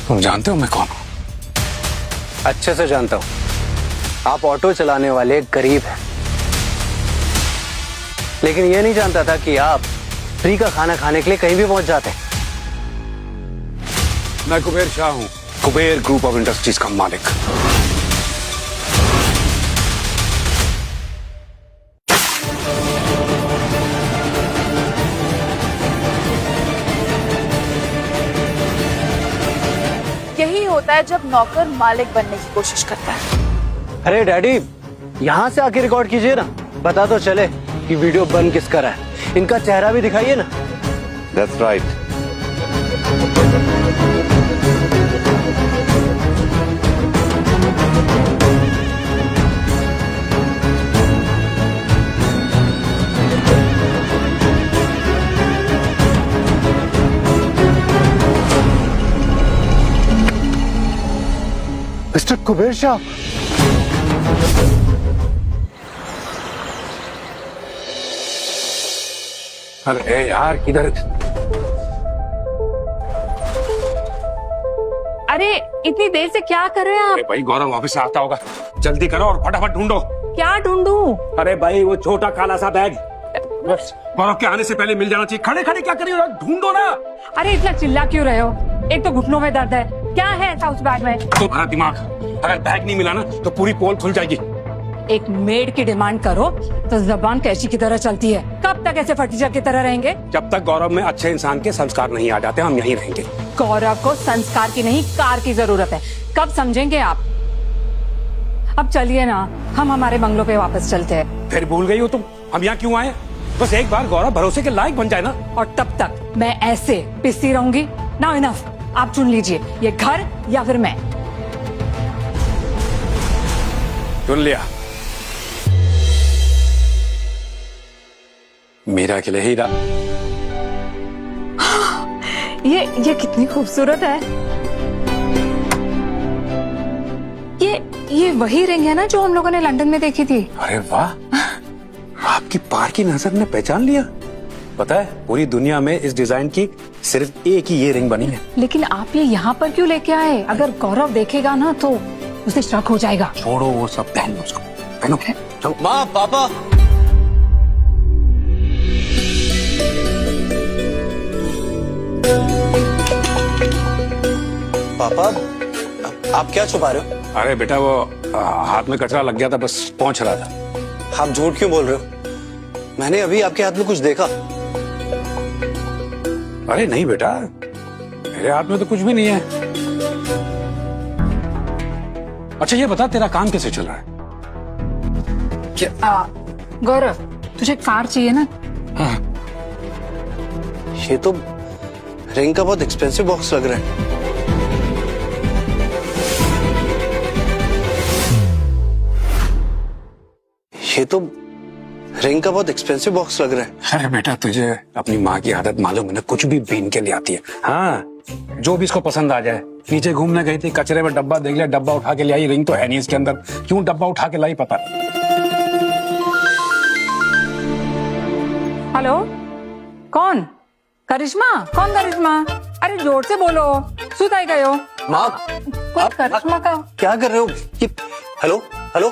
तुम जानते हो मैं कौन हूँ? अच्छे से जानता हूँ। आप ऑटो चलाने वाले गरीब हैं, लेकिन ये नहीं जानता था कि आप फ्री का खाना खाने के लिए कहीं भी पहुंच जाते हैं। मैं कुबेर शाह हूँ, कुबेर ग्रुप ऑफ इंडस्ट्रीज का मालिक। यही होता है जब नौकर मालिक बनने की कोशिश करता है। अरे डैडी, यहाँ से आके रिकॉर्ड कीजिए ना, पता तो चले कि वीडियो बन किसका रहा है। इनका चेहरा भी दिखाइए ना। That's right. Mister Kuber Shah, अरे यार किधर? अरे इतनी देर से क्या कर रहे हैं आप? अरे भाई गौरव वापस से आता होगा, जल्दी करो और फटाफट ढूंढो। क्या ढूंढूं? अरे भाई वो छोटा काला सा बैग बस गौरव के आने से पहले मिल जाना चाहिए। खड़े खड़े क्या कर रही हो, ढूंढो ना। अरे इतना चिल्ला क्यों रहे हो? एक तो घुटनों में दर्द है, क्या है ऐसा उस बैग में? तुम्हारा दिमाग, अगर बैग नहीं मिला ना तो पूरी पोल खुल जाएगी। एक मेड की डिमांड करो तो जबान कैची की तरह चलती है। कब तक ऐसे फटीचर की तरह रहेंगे? जब तक गौरव में अच्छे इंसान के संस्कार नहीं आ जाते हम यहीं रहेंगे। गौरव को संस्कार की नहीं कार की जरूरत है, कब समझेंगे आप? अब चलिए ना, हम हमारे बंगलों पे वापस चलते हैं। फिर भूल गई हो तुम हम यहाँ क्यों आए? बस एक बार गौरव भरोसे के लायक बन जाए ना। और तब तक मैं ऐसे पिसती रहूंगी? नाउ इनफ, आप चुन लीजिए, ये घर या फिर मैं। चुन लिया, मीरा के लिए हीरा। ये कितनी खूबसूरत है। ये वही रिंग है ना जो हम लोगों ने लंदन में देखी थी? अरे वाह, आपकी पार की नजर ने पहचान लिया। पता है पूरी दुनिया में इस डिजाइन की सिर्फ एक ही ये रिंग बनी है। लेकिन आप ये यहाँ पर क्यों लेके आए? अगर गौरव देखेगा ना तो उसे शक हो जाएगा। छोड़ो वो सब, पहन लो उसको, पहनो। चलो। माँ, पापा, पापा, आप क्या छुपा रहे हो? अरे बेटा वो हाथ में कचरा लग गया था, बस पहुंच रहा था। आप झूठ क्यों बोल रहे हो? मैंने अभी आपके हाथ में कुछ देखा। अरे नहीं बेटा, मेरे हाथ में तो कुछ भी नहीं है। अच्छा ये बता तेरा काम कैसे चल रहा है? गौरव, तुझे कार चाहिए ना? हाँ। ये तो रिंग का बहुत एक्सपेंसिव बॉक्स लग रहा है। ये तो रिंग का बहुत एक्सपेंसिव बॉक्स लग रहा है। अरे बेटा तुझे अपनी माँ की आदत मालूम है ना, कुछ भी बीन के ले आती है। हाँ, जो भी इसको पसंद आ जाए। नीचे घूमने गई थी, कचरे में डब्बा देख लिया, डब्बा उठा के ले आई। रिंग तो है नहीं इसके अंदर, क्यों डब्बा उठा के लाई पता नहीं। हेलो, कौन? करिश्मा? कौन करिश्मा? अरे जोर से बोलो, सुताई गए हो? माँ, कोई करिश्मा का? क्या कर रहे हो? ये हेलो हेलो,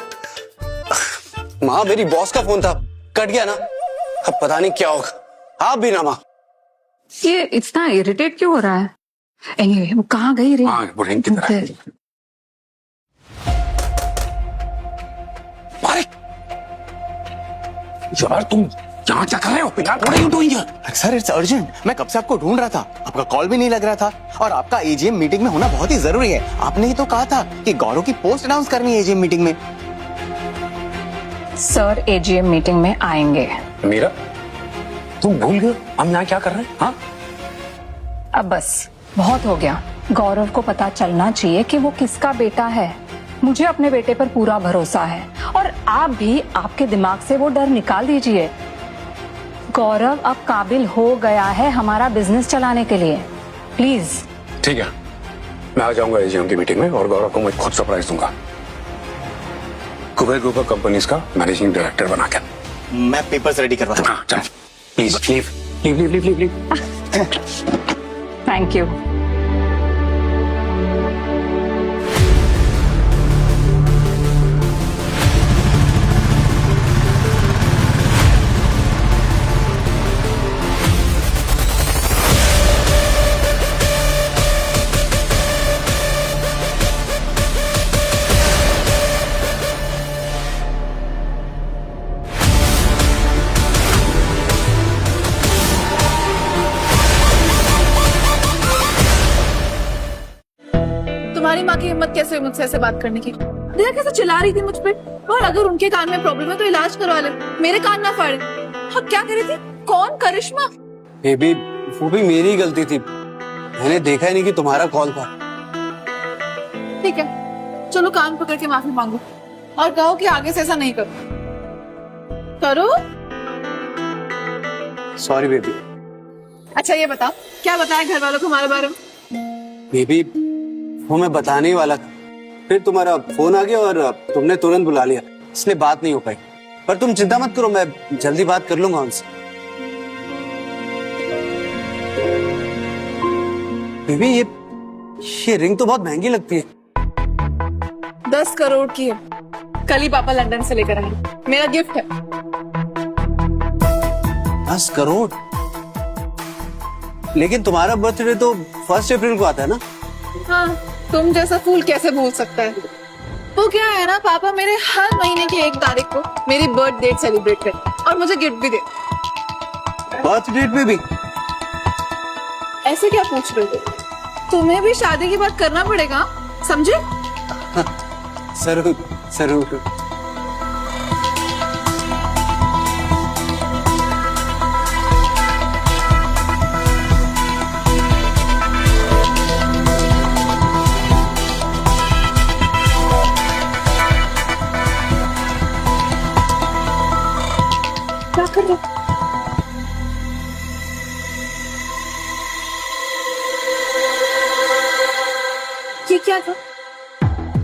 माँ मेरी बॉस का फोन था, कट गया ना। अब पता नहीं क्या होगा। आप भी ना माँ। ये इतना इरिटेट क्यों हो रहा है? एनीवे, वो कहाँ गई रिंग? हाँ, वो रिंग की तरह है। अरे यार तुम यहाँ क्या कर रहे हो? यार what are you doing here? Sir it's urgent, मैं कब से आपको ढूंढ रहा था, आपका कॉल भी नहीं लग रहा था। और आपका एजीएम मीटिंग में होना बहुत ही जरूरी है। आपने ही तो कहा था कि गौरव की पोस्ट अनाउंस करनी है एजीएम मीटिंग में। सर एजीएम मीटिंग में आएंगे। मीरा तुम भूल गए हम यहाँ क्या कर रहे हैं? हाँ अब बस बहुत हो गया। गौरव को पता चलना चाहिए कि वो किसका बेटा है। मुझे अपने बेटे पर पूरा भरोसा है और आप भी आपके दिमाग से वो डर निकाल दीजिए। गौरव अब काबिल हो गया है हमारा बिजनेस चलाने के लिए। प्लीज। ठीक है, मैं आ जाऊंगा एजीएम की मीटिंग में और गौरव को मैं खुद सरप्राइज दूंगा, कुबेर ग्रुप ऑफ कंपनीज का मैनेजिंग डायरेक्टर बना के। मैं पेपर्स रेडी करवा दूं। हाँ चलो please, leave leave leave leave leave. Thank you. तुम्हारी माँ की हिम्मत कैसे हुई मुझसे ऐसे बात करने की? देखा कैसे चिल्ला रही थी मुझ पे। और अगर उनके कान में प्रॉब्लम है तो इलाज करवा ले, मेरे कान ना फाड़े। हाँ, क्या कर रही थी? कौन? करिश्मा? बेबी वो भी मेरी गलती थी, मैंने देखा ही नहीं कि तुम्हारा कॉल था। ठीक है, चलो कान पकड़ के माफी मांगो और कहो कि आगे से ऐसा नहीं करो। करो। Sorry baby. अच्छा ये बताओ, क्या बताया घर वालों को हमारे बारे में? बेबी वो मैं बताने ही वाला था, फिर तुम्हारा फोन आ गया और तुमने तुरंत बुला लिया, इसलिए बात नहीं हो पाई। पर तुम चिंता मत करो, मैं जल्दी बात कर लूंगा उनसे। बेबी ये रिंग तो बहुत महंगी लगती है। 10 करोड़ की है, कल ही पापा लंदन से लेकर आए, मेरा गिफ्ट है। 10 करोड़? लेकिन तुम्हारा बर्थडे तो 1 अप्रैल को आता है ना? हाँ, तुम जैसा फूल कैसे भूल सकता है। वो क्या है ना, पापा मेरे हर महीने की 1 तारीख को मेरी बर्थ डेट सेलिब्रेट करते हैं और मुझे गिफ्ट भी देते। बर्थ डेट में भी? ऐसे क्या पूछ रहे हो? तुम्हें भी शादी की बात करना पड़ेगा, समझे? जरूर जरूर। क्या कर रहे हो? ये क्या था?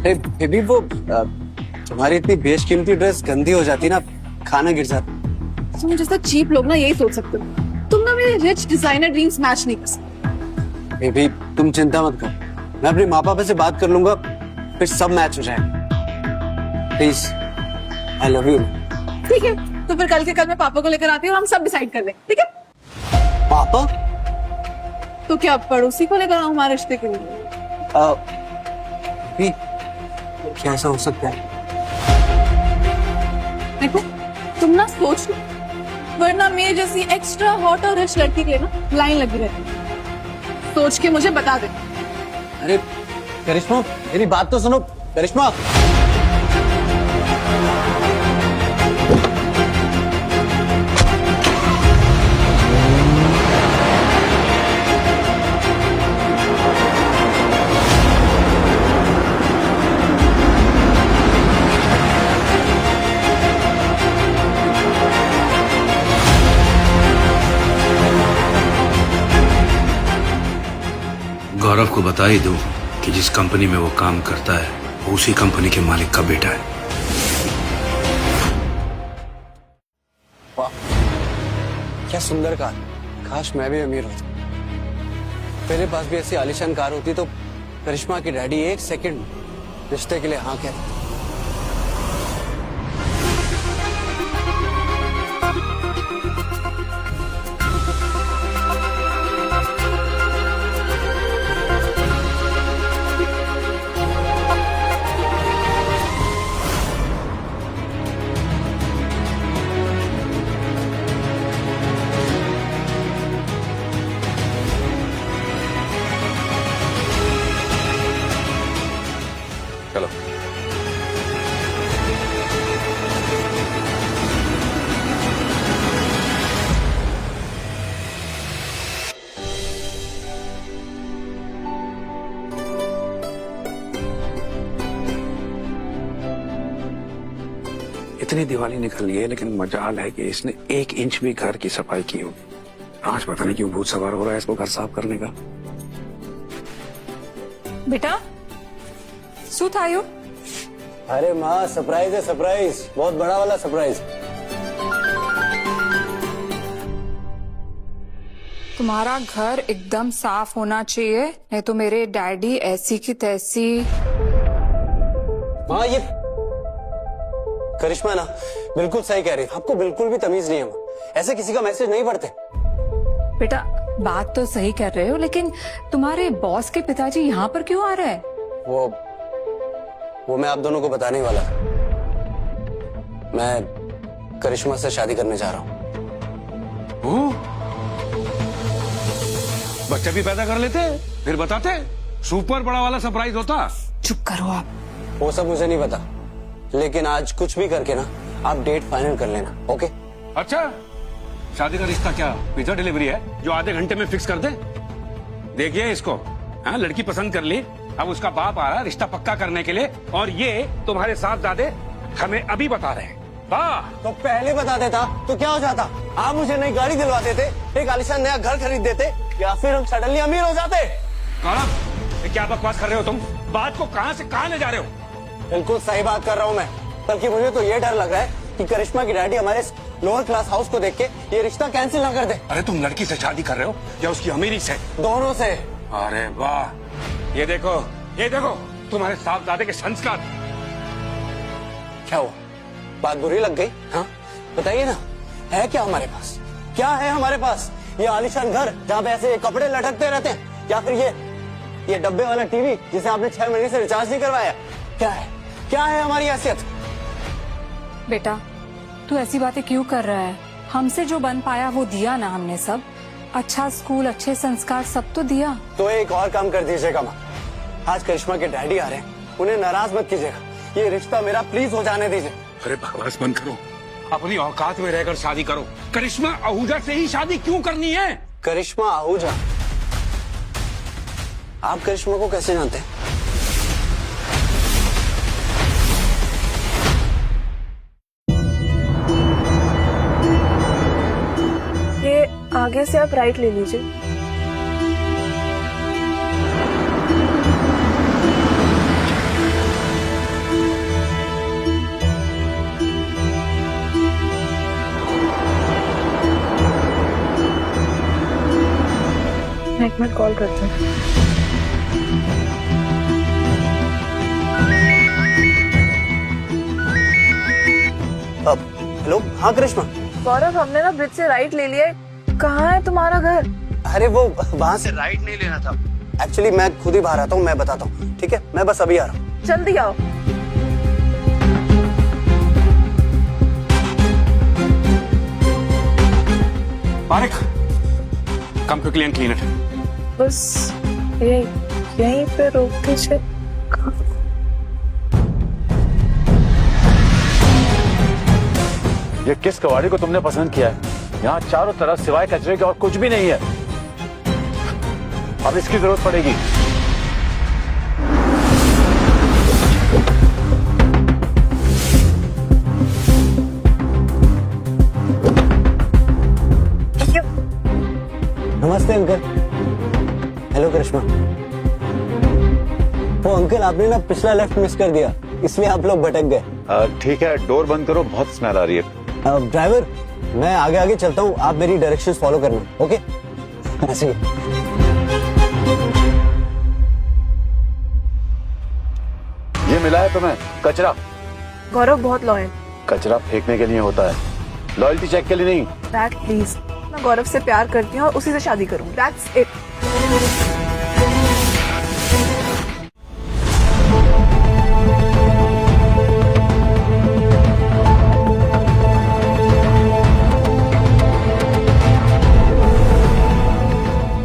बेबी वो तुम्हारी इतनी बेशकीमती ड्रेस गंदी हो जाती ना, खाना गिर जाता। तुम जैसा चीप लोग ना यही सोच सकते हो। तुम ना मेरे रिच डिजाइनर ड्रीम्स मैच नहीं कर सकते। बेबी तुम चिंता मत करो, मैं अपने माँ पापा से बात कर लूंगा, फिर सब मैच हो जाएगा। Please, I love you. ठीक है, तो फिर कल के कल मैं पापा को लेकर आती हूँ और हम सब डिसाइड कर लें, ठीक है? पापा? तो क्या पड़ोसी को लेकर आऊँ हमारे रिश्ते के लिए? भी क्या ऐसा हो सकता है? देखो, तुम ना सोच लो, वरना मेरे जैसी एक्स्ट्रा हॉट और रिच लड़की के लिए ना लाइन लगी रहती है। सोच के मुझे बता दे। अरे करिश्मा, मेरी बात तो सुनो। करिश्मा, गौरव को बता ही दूं कि जिस कंपनी में वो काम करता है वो उसी कंपनी के मालिक का बेटा है। वाह क्या सुंदर कार, काश मैं भी अमीर होता। मेरे पास भी ऐसी आलीशान कार होती तो करिश्मा की डैडी 1 सेकंड रिश्ते के लिए हाँ कहते। चलो। इतनी दिवाली निकल गई है, लेकिन मजाल है कि इसने 1 इंच भी घर की सफाई की हो। आज पता नहीं क्यों भूत सवार हो रहा है इसको घर साफ करने का। बेटा શું થયું? अरे माँ सरप्राइज है, सरप्राइज, बहुत बड़ा वाला सरप्राइज। तुम्हारा घर एकदम साफ होना चाहिए, नहीं तो मेरे डैडी ऐसी की तैसी। माँ ये करिश्मा ना बिल्कुल सही कह रही है, आपको बिल्कुल भी तमीज नहीं है माँ, ऐसे किसी का मैसेज नहीं पढ़ते। बेटा बात तो सही कर रहे हो, लेकिन तुम्हारे बॉस के पिताजी यहाँ पर क्यों आ रहे हैं? वो मैं आप दोनों को बताने ही वाला था। मैं करिश्मा से शादी करने जा रहा हूँ। बच्चा भी पैदा कर लेते फिर बताते। सुपर बड़ा वाला सरप्राइज होता। चुप करो आप। वो सब मुझे नहीं पता, लेकिन आज कुछ भी करके ना आप डेट फाइनल कर लेना, ओके? अच्छा, शादी का रिश्ता क्या पिज्जा डिलीवरी है जो आधे घंटे में फिक्स कर दे? देखिए इसको, हाँ लड़की पसंद कर ली, अब उसका बाप आ रहा है रिश्ता पक्का करने के लिए, और ये तुम्हारे साथ दादे हमें अभी बता रहे हैं। वाह, तो पहले बता देता तो क्या हो जाता? आप मुझे नई गाड़ी दिलवा देते, एक आलीशान नया घर खरीद देते, या फिर हम सडनली अमीर हो जाते। गौरव, ये क्या बकवास कर रहे हो तुम? बात को कहां से कहां ले जा रहे हो? बिल्कुल सही बात कर रहा हूँ मैं, बल्कि मुझे तो ये डर लग रहा है कि करिश्मा की डैडी हमारे लोअर क्लास हाउस को देख के ये रिश्ता कैंसिल ना कर दे। अरे तुम लड़की से शादी कर रहे हो या उसकी अमीरी से? दोनों से। अरे वाह, ये देखो तुम्हारे साहबजादे के संस्कार। क्या हुआ, बात बुरी लग गई? हाँ बताइए ना, है क्या हमारे पास? क्या है हमारे पास? ये आलीशान घर जहाँ पे ऐसे कपड़े लटकते रहते हैं, या फिर ये डब्बे वाला टीवी जिसे आपने 6 महीने से रिचार्ज नहीं करवाया? क्या है हमारी हैसियत? बेटा तू ऐसी बातें क्यों कर रहा है? हमसे जो बन पाया वो दिया ना हमने सब। अच्छा स्कूल, अच्छे संस्कार, सब तो दिया। तो एक और काम कर दीजिएगा माँ, आज करिश्मा के डैडी आ रहे हैं, उन्हें नाराज मत कीजिएगा, ये रिश्ता मेरा प्लीज हो जाने दीजिए। अरे बकवास बंद करो, अपनी औकात में रहकर शादी करो। करिश्मा आहूजा से ही शादी क्यों करनी है? करिश्मा आहूजा? आप करिश्मा को कैसे जानते हैं? ये आगे से आप राइट ले लीजिए। मैं 1 मिनट कॉल करती हूँ। हेलो, हाँ करिश्मा। गौरव, हमने ना ब्रिज से राइट ले लिया है। कहाँ है तुम्हारा घर? अरे वो वहाँ से राइट नहीं लेना था, एक्चुअली मैं खुद ही बाहर आता हूँ, मैं बताता हूँ, ठीक है? मैं बस अभी आ रहा हूँ। जल्दी आओ। Barik, come quickly and clean it. बस यहीं पे रोक दीजिए। ये किस कवाड़ी को तुमने पसंद किया है? यहाँ चारों तरफ सिवाय कचरे के और कुछ भी नहीं है। अब इसकी जरूरत पड़ेगी। नमस्ते अंकल। हेलो करिश्मा। वो अंकल, आपने ना पिछला लेफ्ट मिस कर दिया, इसलिए आप लोग भटक गए। ठीक है, डोर बंद करो, बहुत स्मेल आ रही है। ड्राइवर, मैं आगे आगे चलता हूँ, आप मेरी डायरेक्शंस फॉलो करना, ओके? ऐसे ही। ये मिला है तुम्हें कचरा? गौरव बहुत लॉयल। कचरा फेंकने के लिए होता है, लॉयल्टी चेक के लिए नहीं। डैड प्लीज, मैं गौरव से प्यार करती हूँ और उसी से शादी करूँगी। That's it.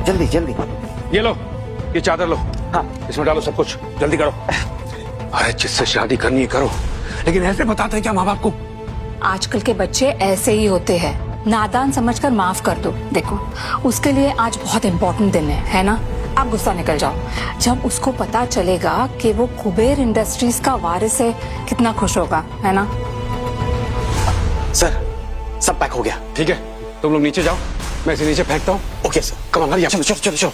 जल्दी जल्दी। ये लो, ये चादर लो, हाँ इसमें डालो सब कुछ, जल्दी करो। अरे जिससे शादी करनी है करो, लेकिन ऐसे बताते हैं क्या माँ बाप को? आजकल के बच्चे ऐसे ही होते हैं, नादान समझकर माफ कर दो। देखो उसके लिए आज बहुत इम्पोर्टेंट दिन है ना? आप गुस्सा निकल जाओ। जब उसको पता चलेगा कि वो कुबेर इंडस्ट्रीज का वारिस है, कितना खुश होगा, है ना? सर, सब पैक हो गया। ठीक है, तुम लोग नीचे जाओ, मैं इसे नीचे फेंकता हूँ। Okay sir. Come on, hurry up. चलो चलो चलो चलो।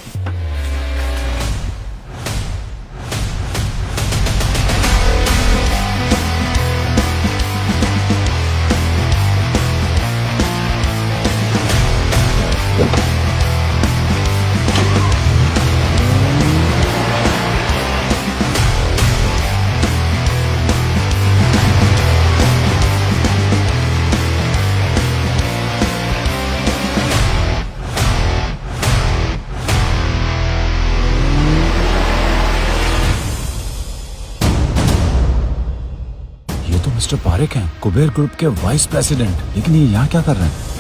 मिस्टर पारेख हैं, कुबेर ग्रुप के वाइस प्रेसिडेंट, लेकिन ये यहाँ क्या कर रहे हैं?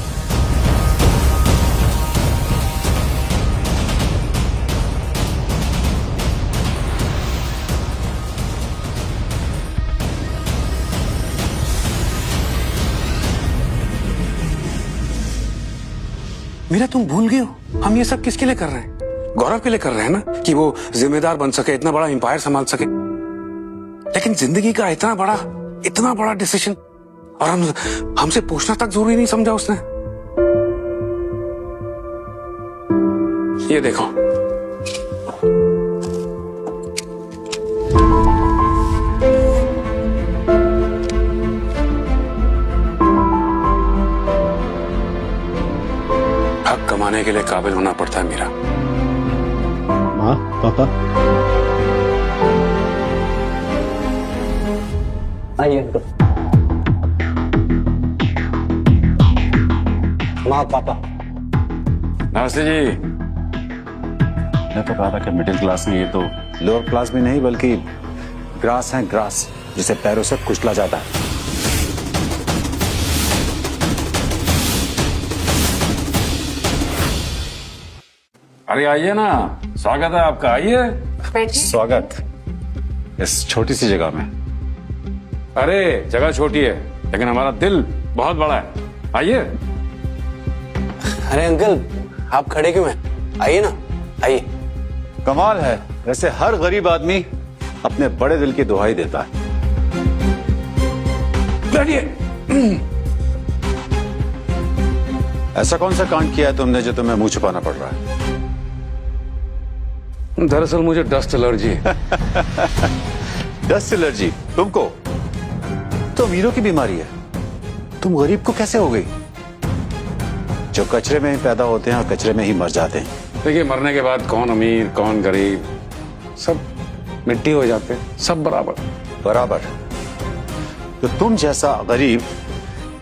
मेरा तुम भूल गए हो हम ये सब किसके लिए कर रहे हैं? गौरव के लिए कर रहे हैं ना, कि वो जिम्मेदार बन सके, इतना बड़ा एम्पायर संभाल सके। लेकिन जिंदगी का इतना बड़ा डिसीजन, और हमसे पूछना तक जरूरी नहीं समझा उसने। ये देखो, हक कमाने के लिए काबिल होना पड़ता है मीरा। माँ, पापा, आइए माँ पापा। नमस्ते जी। मैं तो कहा था कि मिडिल क्लास में ये तो लोअर क्लास भी नहीं बल्कि ग्रास है, ग्रास जिसे पैरों से कुचला जाता है। अरे आइए ना, स्वागत है आपका, आइए। स्वागत इस छोटी सी जगह में। अरे जगह छोटी है लेकिन हमारा दिल बहुत बड़ा है, आइए। अरे अंकल आप खड़े क्यों हैं? आइए ना, आइए। कमाल है, वैसे हर गरीब आदमी अपने बड़े दिल की दुहाई देता है। बैठिए। ऐसा कौन सा कांड किया है तुमने जो तुम्हें मुंह छुपाना पड़ रहा है? दरअसल मुझे डस्ट एलर्जी है। डस्ट एलर्जी तुमको? तो अमीरों की बीमारी है, तुम गरीब को कैसे हो गई? जो कचरे में ही पैदा होते हैं और कचरे में ही मर जाते हैं। देखिए, मरने के बाद कौन अमीर कौन गरीब, सब मिट्टी हो जाते हैं, सब बराबर। बराबर? तो तुम जैसा गरीब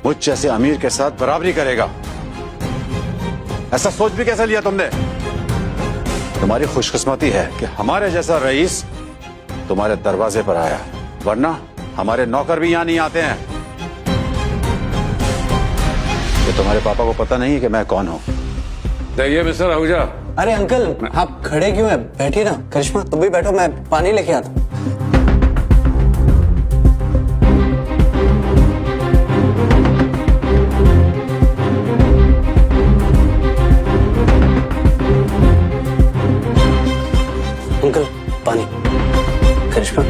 मुझ जैसे अमीर के साथ बराबरी करेगा, ऐसा सोच भी कैसे लिया तुमने? तुम्हारी खुशकिस्मती है कि हमारे जैसा रईस तुम्हारे दरवाजे पर आया, वरना हमारे नौकर भी यहां नहीं आते हैं। कि तुम्हारे पापा को पता नहीं है कि मैं कौन हूं? देखिए मिस्टर आहूजा। अरे अंकल आप खड़े क्यों हैं? बैठिए ना। करिश्मा तुम भी बैठो, मैं पानी लेके आता हूं। अंकल पानी। करिश्मा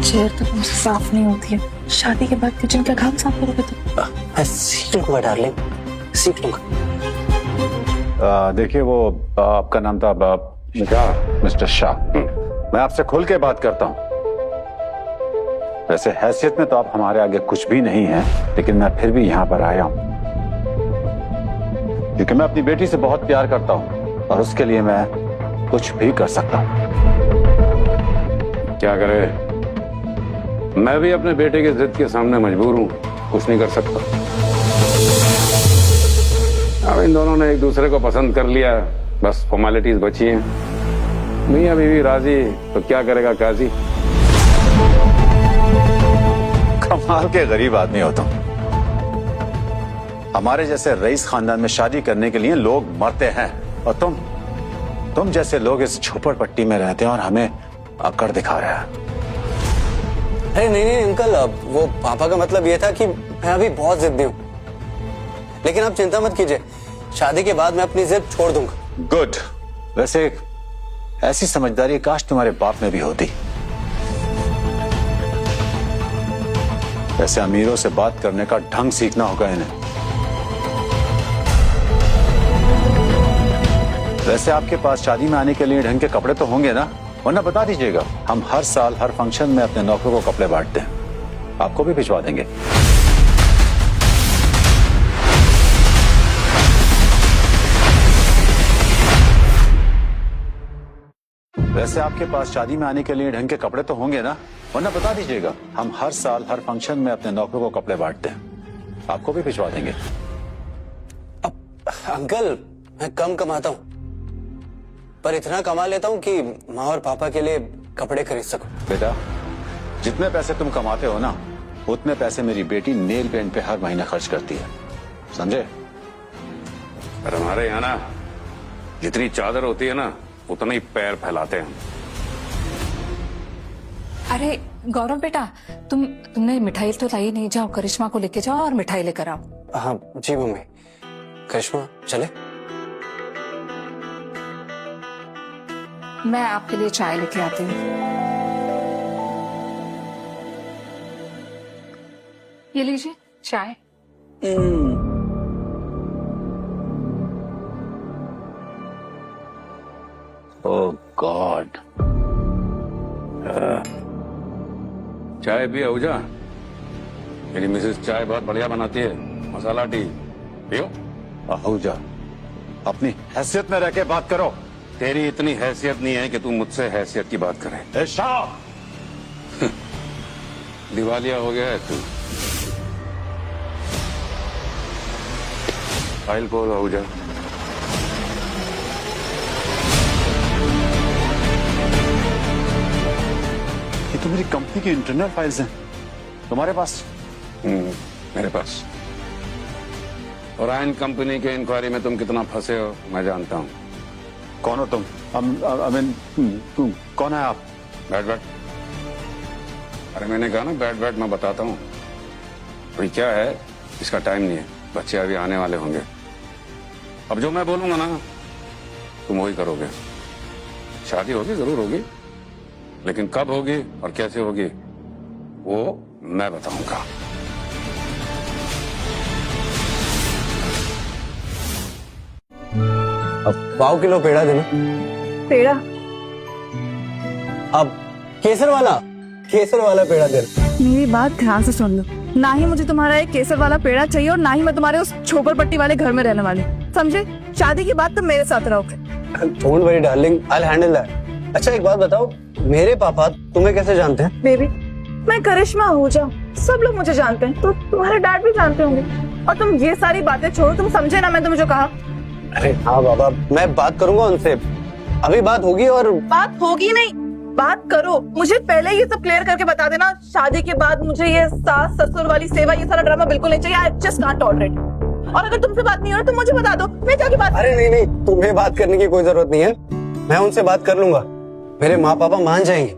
चेयर तो तुमसे साफ नहीं होती है, शादी के बाद किचन का काम साफ करोगे तुम? मैं सीख लूंगा डार्लिंग, सीख लूंगा। देखिए, वो आपका नाम था मिस्टर शाह। मैं आपसे खुल के बात करता हूं। वैसे हैसियत में तो आप हमारे आगे कुछ भी नहीं है, लेकिन मैं फिर भी यहां पर आया हूं क्योंकि मैं अपनी बेटी से बहुत प्यार करता हूं और उसके लिए मैं कुछ भी कर सकता हूं। क्या करे, मैं भी अपने बेटे की जिद के सामने मजबूर हूं, कुछ नहीं कर सकता। अब इन दोनों ने एक दूसरे को पसंद कर लिया, बस फॉर्मेलिटीज बची हैं। मियां बीवी राजी तो क्या करेगा काजी। कमाल के गरीब आदमी हो तुम। हमारे जैसे रईस खानदान में शादी करने के लिए लोग मरते हैं और तुम जैसे लोग इस झोपड़पट्टी में रहते हैं और हमें अकड़ दिखा रहे हैं। अरे नहीं अंकल, वो पापा का मतलब ये था कि मैं अभी बहुत जिद्दी हूँ, लेकिन आप चिंता मत कीजिए, शादी के बाद मैं अपनी जिद छोड़ दूंगा। गुड। वैसे ऐसी समझदारी काश तुम्हारे बाप में भी होती। वैसे अमीरों से बात करने का ढंग सीखना होगा इन्हें। वैसे आपके पास शादी में आने के लिए ढंग के कपड़े तो होंगे ना, वरना बता दीजिएगा। हम हर साल हर फंक्शन में अपने नौकरों को कपड़े बांटते हैं, आपको भी भिजवा देंगे। वैसे आपके पास शादी में आने के लिए ढंग के कपड़े तो होंगे ना, वरना बता दीजिएगा। हम हर साल हर फंक्शन में अपने नौकरों को कपड़े बांटते हैं, आपको भी भिजवा देंगे। अंकल मैं कम कमाता हूँ, पर इतना कमा लेता हूँ कि माँ और पापा के लिए कपड़े खरीद सकूं। बेटा, जितने पैसे तुम कमाते हो ना, उतने पैसे मेरी बेटी नेल पेंट पे हर महीना खर्च करती है, समझे? पर हमारे यहाँ ना जितनी चादर होती है ना, उतना ही पैर फैलाते हैं। अरे गौरव बेटा, तुमने मिठाई तो लाई नहीं, जाओ करिश्मा को लेके जाओ और मिठाई लेकर आओ। हाँ जी मम्मी। करिश्मा चले? मैं आपके लिए चाय लेके आती हूँ। ये लीजिए चाय। ओह गॉड। चाय भी आहूजा, मेरी मिसेस चाय बहुत बढ़िया बनाती है, मसाला टी पियो। आहूजा, अपनी हैसियत में रह के बात करो। तेरी इतनी हैसियत नहीं है कि तू मुझसे हैसियत की बात करे। ए शाह, दिवालिया हो गया है तू। फाइल खोल आहूजा। ये तो मेरी कंपनी की इंटरनल फाइल्स हैं तुम्हारे पास? मेरे पास। ओरायन कंपनी के इंक्वायरी में तुम कितना फंसे हो मैं जानता हूँ। कौन हो तुम? तुम कौन है आप? बैठ बैठ। अरे मैंने कहा ना बैठ बैठ, मैं बताता हूँ। तो क्या है, इसका टाइम नहीं है, बच्चे अभी आने वाले होंगे। अब जो मैं बोलूंगा ना तुम वही करोगे। शादी होगी, जरूर होगी, लेकिन कब होगी और कैसे होगी वो मैं बताऊंगा। अब पाव किलो पेड़ा देना। पेड़ा? अब केसर वाला पेड़ा देना। मेरी बात ध्यान से सुन लो, ना ही मुझे तुम्हारा एक केसर वाला पेड़ा चाहिए और ना ही मैं तुम्हारे उस झोपड़पट्टी वाले घर में रहने वाली, समझे? शादी के बाद तुम मेरे साथ रहोगे। Don't worry darling, I will handle that. अच्छा एक बात बताओ, मेरे पापा तुम्हें कैसे जानते हैं? बेबी, मैं करिश्मा आहूजा, सब लोग मुझे जानते हैं, तो तुम्हारे डैड भी जानते होंगे। और तुम ये सारी बातें छोड़ो, तुम समझे ना मैं तुम्हें जो कहा? अरे हाँ बाबा, मैं बात करूंगा उनसे, अभी बात होगी। और बात होगी नहीं, बात करो। मुझे पहले ये सब क्लियर करके बता देना, शादी के बाद मुझे ये सास ससुर वाली सेवा, ये सारा ड्रामा बिल्कुल नहीं चाहिए। I just can't tolerate. और अगर तुमसे बात नहीं हो रहा तो मुझे बता दो, मैं जाके बात। अरे नहीं नहीं, तुम्हें बात करने की कोई जरूरत नहीं है, मैं उनसे बात कर लूंगा, मेरे माँ पापा मान जाएंगे।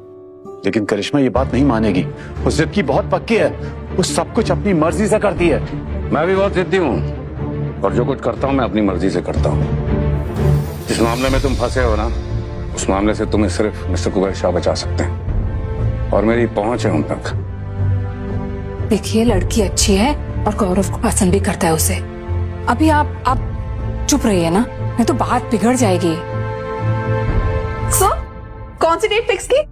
लेकिन करिश्मा ये बात नहीं मानेगी, वो जिद की बहुत पक्की है, वो सब कुछ अपनी मर्जी से करती है। मैं भी बहुत जिद्दी हूँ और जो कुछ करता हूँ मैं अपनी मर्जी से करता हूँ। जिस मामले में तुम फंसे हो ना, उस मामले से तुम्हें सिर्फ मिस्टर कुबेर शाह बचा सकते हैं और मेरी पहुंच है उन तक। देखिए लड़की अच्छी है और गौरव को पसंद भी करता है उसे। अभी आप चुप रहिए ना, नहीं तो बात बिगड़ जाएगी। सो कौन सी डेट फिक्स की?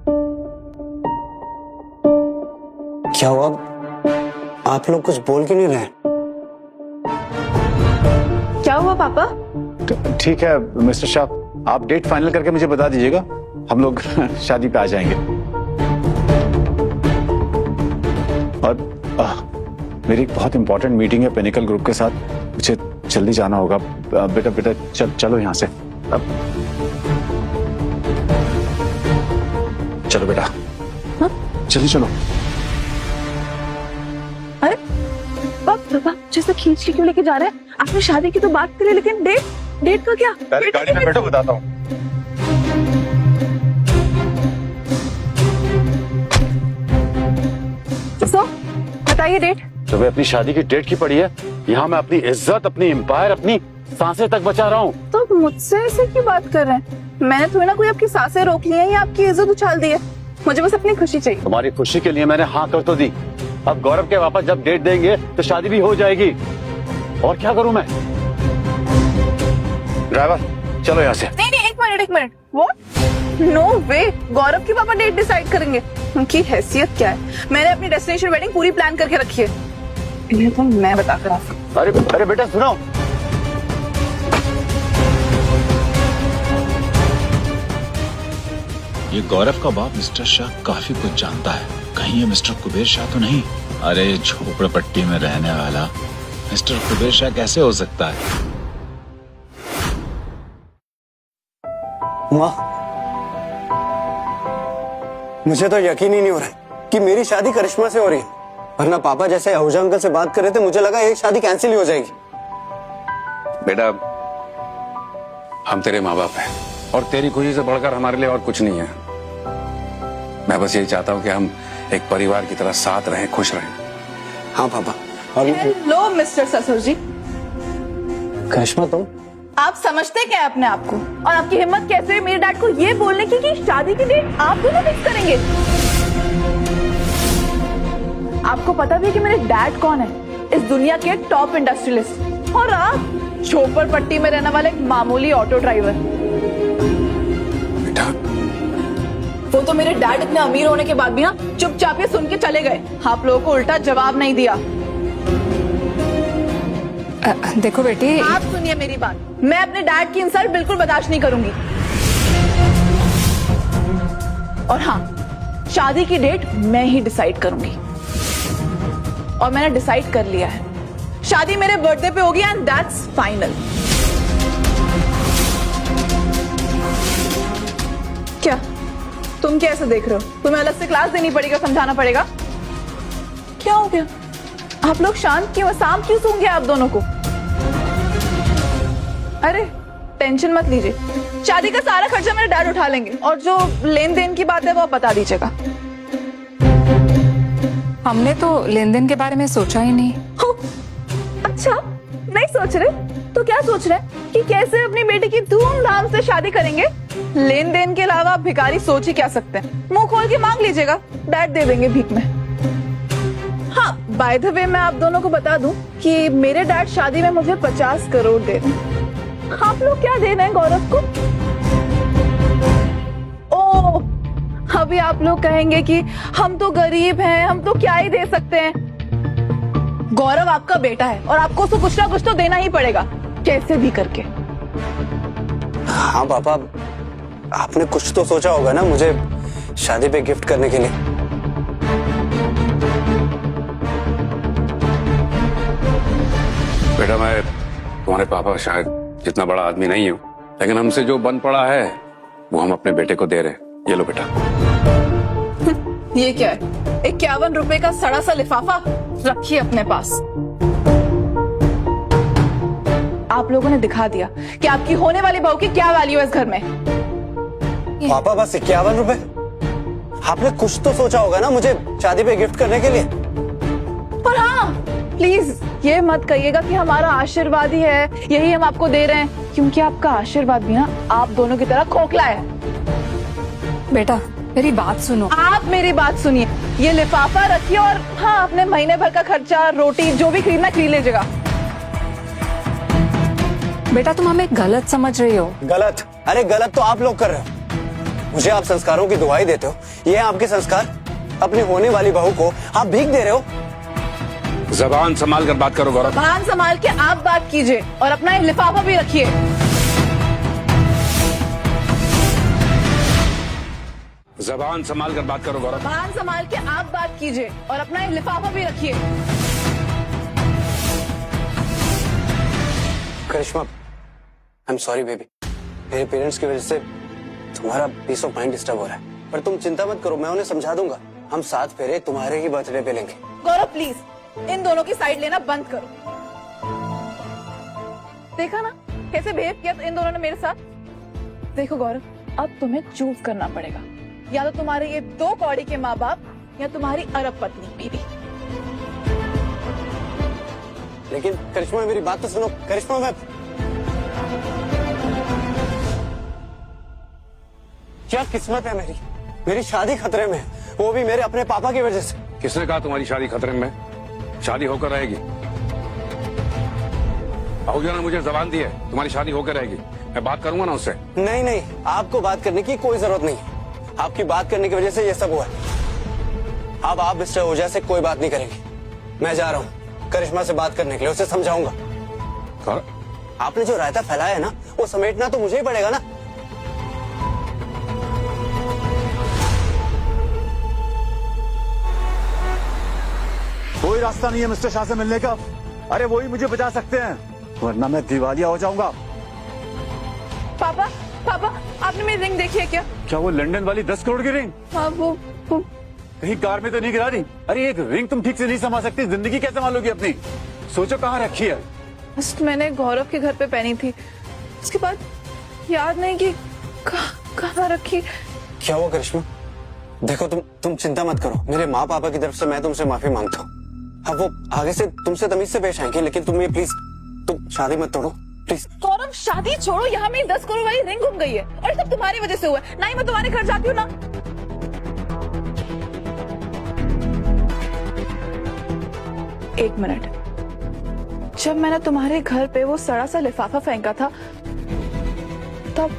क्या हुआ, आप लोग कुछ बोल क्यों नहीं रहे? क्या हुआ पापा? ठीक है मिस्टर शाह, आप डेट फाइनल करके मुझे बता दीजिएगा, हम लोग शादी पे आ जाएंगे। और मेरी एक बहुत इंपॉर्टेंट मीटिंग है पिनिकल ग्रुप के साथ, मुझे जल्दी जाना होगा। बेटा चलो यहाँ से। चलो बेटा, जल्दी चलो। अरे पापा जैसे खींच के क्यों लेके जा रहे हैं? आपने शादी की तो बात करी, लेकिन डेट का क्या? पहले गाड़ी में बैठो, बताता हूँ। सो बताइए डेट। तुम्हें अपनी शादी की डेट की पड़ी है? यहाँ मैं अपनी इज्जत, अपनी एम्पायर, अपनी सांसें तक बचा रहा हूँ। तो मुझसे ऐसे क्यों बात कर रहे हैं? मैंने थोड़ी ना कोई आपकी सांसें रोक ली है या आपकी इज्जत उछाल दी है। मुझे बस अपनी खुशी चाहिए। तुम्हारी खुशी के लिए मैंने हाँ कर तो दी, अब गौरव के वापस जब डेट देंगे तो शादी भी हो जाएगी। और क्या करूँ मैं? ड्राइवर चलो यहाँ से। नहीं एक मिनट। व्हाट? नो वे, गौरव के पापा डेट डिसाइड करेंगे? उनकी हैसियत क्या है? मैंने अपनी डेस्टिनेशन वेडिंग पूरी प्लान करके रखी है, इन्हें तो मैं बता कर आऊंगी। अरे बेटा सुनो, ये गौरव का बाप मिस्टर शाह काफी कुछ जानता है, कहीं ये मिस्टर कुबेर शाह तो नहीं? अरे झोपड़पट्टी में रहने वाला मिस्टर कुबेर शाह कैसे हो सकता है? माँ, मुझे तो यकीन ही नहीं हो रहा है कि मेरी शादी करिश्मा से हो रही है, वरना पापा जैसे आहूजा अंकल से बात कर रहे थे मुझे लगा एक शादी कैंसिल ही हो जाएगी। बेटा हम तेरे माँ बाप हैं और तेरी खुशी से बढ़कर हमारे लिए और कुछ नहीं है। मैं बस यही चाहता हूँ कि हम एक परिवार की तरह साथ रहें, खुश रहें। हाँ पापा। और हेलो मिस्टर ससुर जी, करिश्मा तुम आप समझते क्या है अपने आप को, और आपकी हिम्मत कैसे है मेरे डैड को ये बोलने की कि शादी की डेट आप दोनों फिक्स करेंगे? आपको पता भी है कि मेरे डैड कौन है? इस दुनिया के टॉप इंडस्ट्रियलिस्ट, और आप झोपड़पट्टी में रहने वाले एक मामूली ऑटो ड्राइवर। बेटा वो तो मेरे डैड इतने अमीर होने के बाद भी ना चुपचाप ये सुन के चले गए, आप लोगों को उल्टा जवाब नहीं दिया। देखो बेटी, आप सुनिए मेरी बात, मैं अपने डैड की इंसल्ट बिल्कुल बर्दाश्त नहीं करूंगी। और हाँ, शादी की डेट मैं ही डिसाइड करूंगी, और मैंने डिसाइड कर लिया है, शादी मेरे बर्थडे पे होगी, एंड दैट्स फाइनल। क्या तुम कैसे देख रहे हो? तुम्हें अलग से क्लास देनी पड़ेगा, समझाना पड़ेगा? क्या हो गया? आप लोग शांत क्यों, शाम क्यों सूंघे आप दोनों को? अरे टेंशन मत लीजिए, शादी का सारा खर्चा मेरे डैड उठा लेंगे, और जो लेन देन की बात है वो आप बता दीजिएगा। हमने तो लेन देन के बारे में सोचा ही नहीं। अच्छा, नहीं सोच रहे तो क्या सोच रहे हैं कि कैसे अपनी बेटी की धूमधाम से शादी करेंगे? लेन देन के अलावा आप भिखारी सोच ही क्या सकते हैं? मुंह खोल के मांग लीजिएगा, डैड दे देंगे भीख में। हाँ, बाय द वे मैं आप दोनों को बता दूं कि मेरे डैड शादी में मुझे 50 करोड़ दे रहे हैं। आप लोग क्या दे रहे हैं गौरव को? ओह, अभी आप लोग कहेंगे कि हम तो गरीब हैं, हम तो क्या ही दे सकते हैं। गौरव आपका बेटा है, और आपको उसको कुछ ना कुछ तो देना ही पड़ेगा, कैसे भी करके। हाँ पापा, आपने कुछ तो सोचा होगा ना मुझे शादी पे गिफ्ट करने के लिए। बेटा मैं तुम्हारे पापा शायद जितना बड़ा आदमी नहीं हूँ, लेकिन हमसे जो बन पड़ा है वो हम अपने बेटे को दे रहे हैं। ये लो बेटा। ये क्या है? 51 रुपए का सड़ा सा लिफाफा रखिए अपने पास। आप लोगों ने दिखा दिया कि आपकी होने वाली बहू की क्या वैल्यू है इस घर में। पापा बस 51 रुपए? आपने कुछ तो सोचा होगा ना मुझे शादी पे गिफ्ट करने के लिए। और हाँ, प्लीज ये मत कहिएगा कि हमारा आशीर्वाद ही है, यही हम आपको दे रहे हैं, क्योंकि आपका आशीर्वाद भी ना आप दोनों की तरह खोखला है। बेटा मेरी बात सुनो। आप मेरी बात सुनिए, ये लिफाफा रखिए, और हाँ, अपने महीने भर का खर्चा, रोटी, जो भी खरीदना खरीद लीजिएगा। बेटा तुम हमें गलत समझ रही हो। गलत? अरे गलत तो आप लोग कर रहे हो। मुझे आप संस्कारों की दुआई देते हो, ये है आपके संस्कार? अपनी होने वाली बहू को आप भीख दे रहे हो। जबान संभाल कर बात करो गौरव। जबान संभाल के आप बात कीजिए, और अपना ये लिफाफा भी रखिए। जबान संभाल कर बात करो गौरव। जबान संभाल के आप बात कीजिए, और अपना ये लिफाफा भी रखिए। करिश्मा, आई एम सॉरी बेबी, मेरे पेरेंट्स की वजह से तुम्हारा पीस ऑफ माइंड डिस्टर्ब हो रहा है, पर तुम चिंता मत करो, मैं उन्हें समझा दूंगा। हम 7 फेरे तुम्हारे ही बर्थडे पे लेंगे। गौरव प्लीज इन दोनों की साइड लेना बंद करो। देखा ना कैसे बिहेव किया इन दोनों ने मेरे साथ। देखो गौरव, अब तुम्हें चूज करना पड़ेगा, या तो तुम्हारे ये 2 कौड़ी के माँ बाप, या तुम्हारी अरब पत्नी बीवी। लेकिन करिश्मा मेरी बात तो सुनो। करिश्मा, मैं क्या किस्मत है मेरी, मेरी शादी खतरे में है, वो भी मेरे अपने पापा की वजह से। किसने कहा तुम्हारी शादी खतरे में? शादी होकर रहेगी। आहूजा ने मुझे जबान दी है, तुम्हारी शादी होकर रहेगी। मैं बात करूंगा ना उससे। नहीं नहीं, आपको बात करने की कोई जरूरत नहीं, आपकी बात करने की वजह से ये सब हुआ है। अब आप मिस्टर ओझा से कोई बात नहीं करेंगे। मैं जा रहा हूँ करिश्मा से बात करने के लिए, उसे समझाऊंगा। आपने जो रायता फैलाया है ना, वो समेटना तो मुझे ही पड़ेगा ना। कोई रास्ता नहीं है मिस्टर शाह से मिलने का। अरे वो ही मुझे बचा सकते हैं, वरना मैं दिवालिया हो जाऊंगा। पापा, पापा आपने मेरी रिंग देखी है क्या? क्या वो लंदन वाली 10 करोड़ की रिंग? हाँ वो कहीं कार में तो नहीं गिरा दी? अरे एक रिंग तुम ठीक से नहीं संभाल सकती, जिंदगी कैसे संभालोगी अपनी? सोचो कहाँ रखी है। फर्स्ट मैंने गौरव के घर पे पहनी थी, उसके बाद याद नहीं कि कहाँ रखी। क्या हुआ करिश्मा? देखो तुम चिंता मत करो, मेरे माँ पापा की तरफ से मैं तुमसे माफी मांगता हूँ। अब वो आगे से तुमसे तमीज से पेश आएंगे, लेकिन तुम ये प्लीज, तुम शादी मत तोड़ो प्लीज। गौरव शादी छोड़ो, यहाँ मेरी 10 करोड़ वाली रिंग गुम गई है और ये सब तुम्हारी वजह से हुआ है। ना ही मैं तुम्हारे घर जाती हूँ ना। एक मिनट, जब मैंने तुम्हारे घर पे वो सड़ा सा लिफाफा फेंका था तब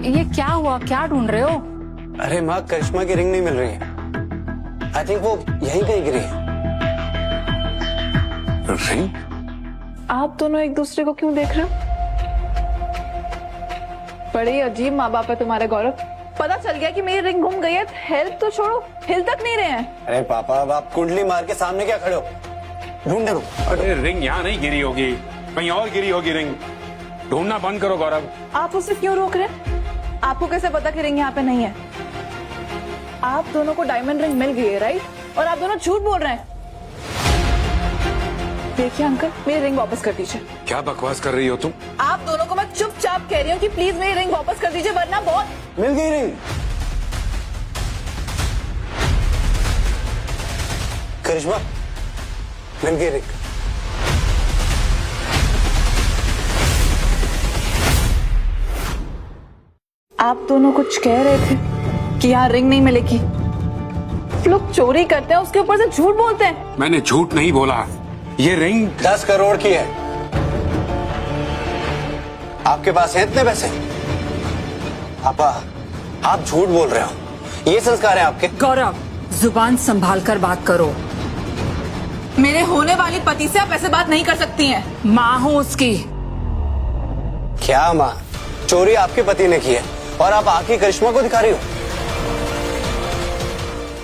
ये क्या हुआ? क्या ढूंढ रहे हो? अरे माँ, करिश्मा की रिंग नहीं मिल रही है। आई थिंक वो यहीं कहीं गिरी है। रिंग? आप दोनों एक दूसरे को क्यों देख रहे हो? बड़े अजीब माँ बाप है तुम्हारे गौरव। पता चल गया कि मेरी रिंग गुम गई है, हेल्प तो छोड़ो, हिल तक नहीं रहे हैं। अरे पापा, अब आप कुंडली मार के सामने क्या खड़े हो? ढूंढने दो। अरे रिंग यहाँ नहीं गिरी होगी, कहीं और गिरी होगी रिंग। ढूंढना बंद करो गौरव। आप उसे क्यों रोक रहे हैं? आपको कैसे पता कि रिंग यहाँ पे नहीं है? आप दोनों को डायमंड रिंग मिल गई है, राइट? और आप दोनों झूठ बोल रहे हैं। देखिए अंकल, मेरी रिंग वापस कर दीजिए। क्या बकवास कर रही हो तुम? आप दोनों को मैं चुपचाप कह रही हूँ कि प्लीज मेरी रिंग वापस कर दीजिए, वरना बहुत। मिल गई रिंग। करिश्मा, मिल गई रिंग। आप दोनों कुछ कह रहे थे कि यहाँ रिंग नहीं मिलेगी। लोग चोरी करते हैं, उसके ऊपर से झूठ बोलते हैं। मैंने झूठ नहीं बोला, ये रिंग 10 करोड़ की है। आपके पास है इतने पैसे? पापा, आप झूठ बोल रहे हो। ये संस्कार है आपके? गौरव, जुबान संभाल कर बात करो। मेरे होने वाली पति से आप ऐसे बात नहीं कर सकती हैं। माँ हूँ उसकी। क्या माँ? चोरी आपके पति ने की है और आप आके करिश्मा को दिखा रही हो।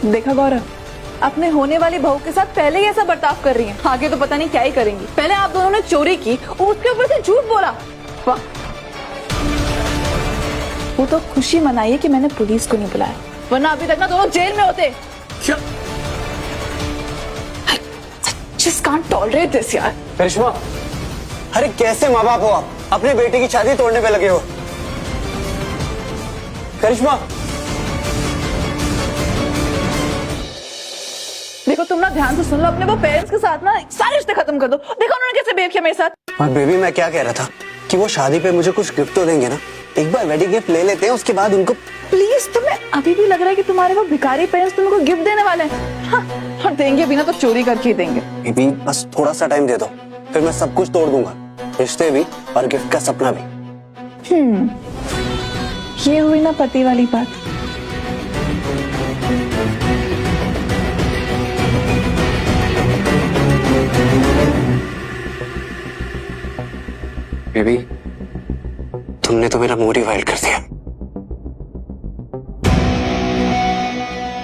देखा गौरव, अपने होने वाली बहू के साथ पहले ही ऐसा बर्ताव कर रही हैं, आगे तो पता नहीं क्या ही करेंगी। पहले आप दोनों ने चोरी की, उसके ऊपर से झूठ बोला। वाह, वो तो खुशी मनाइए कि मैंने पुलिस को नहीं बुलाया, वरना अभी तक ना दोनों जेल में होते। क्या? Just can't tolerate this यार। करिश्मा, अरे कैसे माँ बाप हो आप? अपने बेटे की शादी तोड़ने पे लगे हो। करिश्मा, देखो तुम ना ध्यान से सुन लो, अपने वो पेरेंट्स के साथ ना सारे रिश्ते खत्म कर दो। देखो उन्होंने कैसे बिहेव किया मेरे साथ। और बेबी, मैं क्या कह रहा था कि वो शादी पे मुझे कुछ गिफ्ट तो देंगे ना। एक बार वेडिंग गिफ्ट ले लेते हैं, उसके बाद उनको। प्लीज, तुम्हें अभी भी लग रहा है कि तुम्हारे वो भिखारी पेरेंट्स तुमको गिफ्ट देने वाले हैं? हाँ, और देंगे भी ना तो चोरी करके ही देंगे। बेबी, बस थोड़ा सा टाइम दे दो, फिर मैं सब कुछ तोड़ दूंगा, रिश्ते भी और गिफ्ट का सपना भी। ये हुई ना पति वाली बात। बेबी, तुमने तो मेरा मूड ही वाइल्ड कर दिया।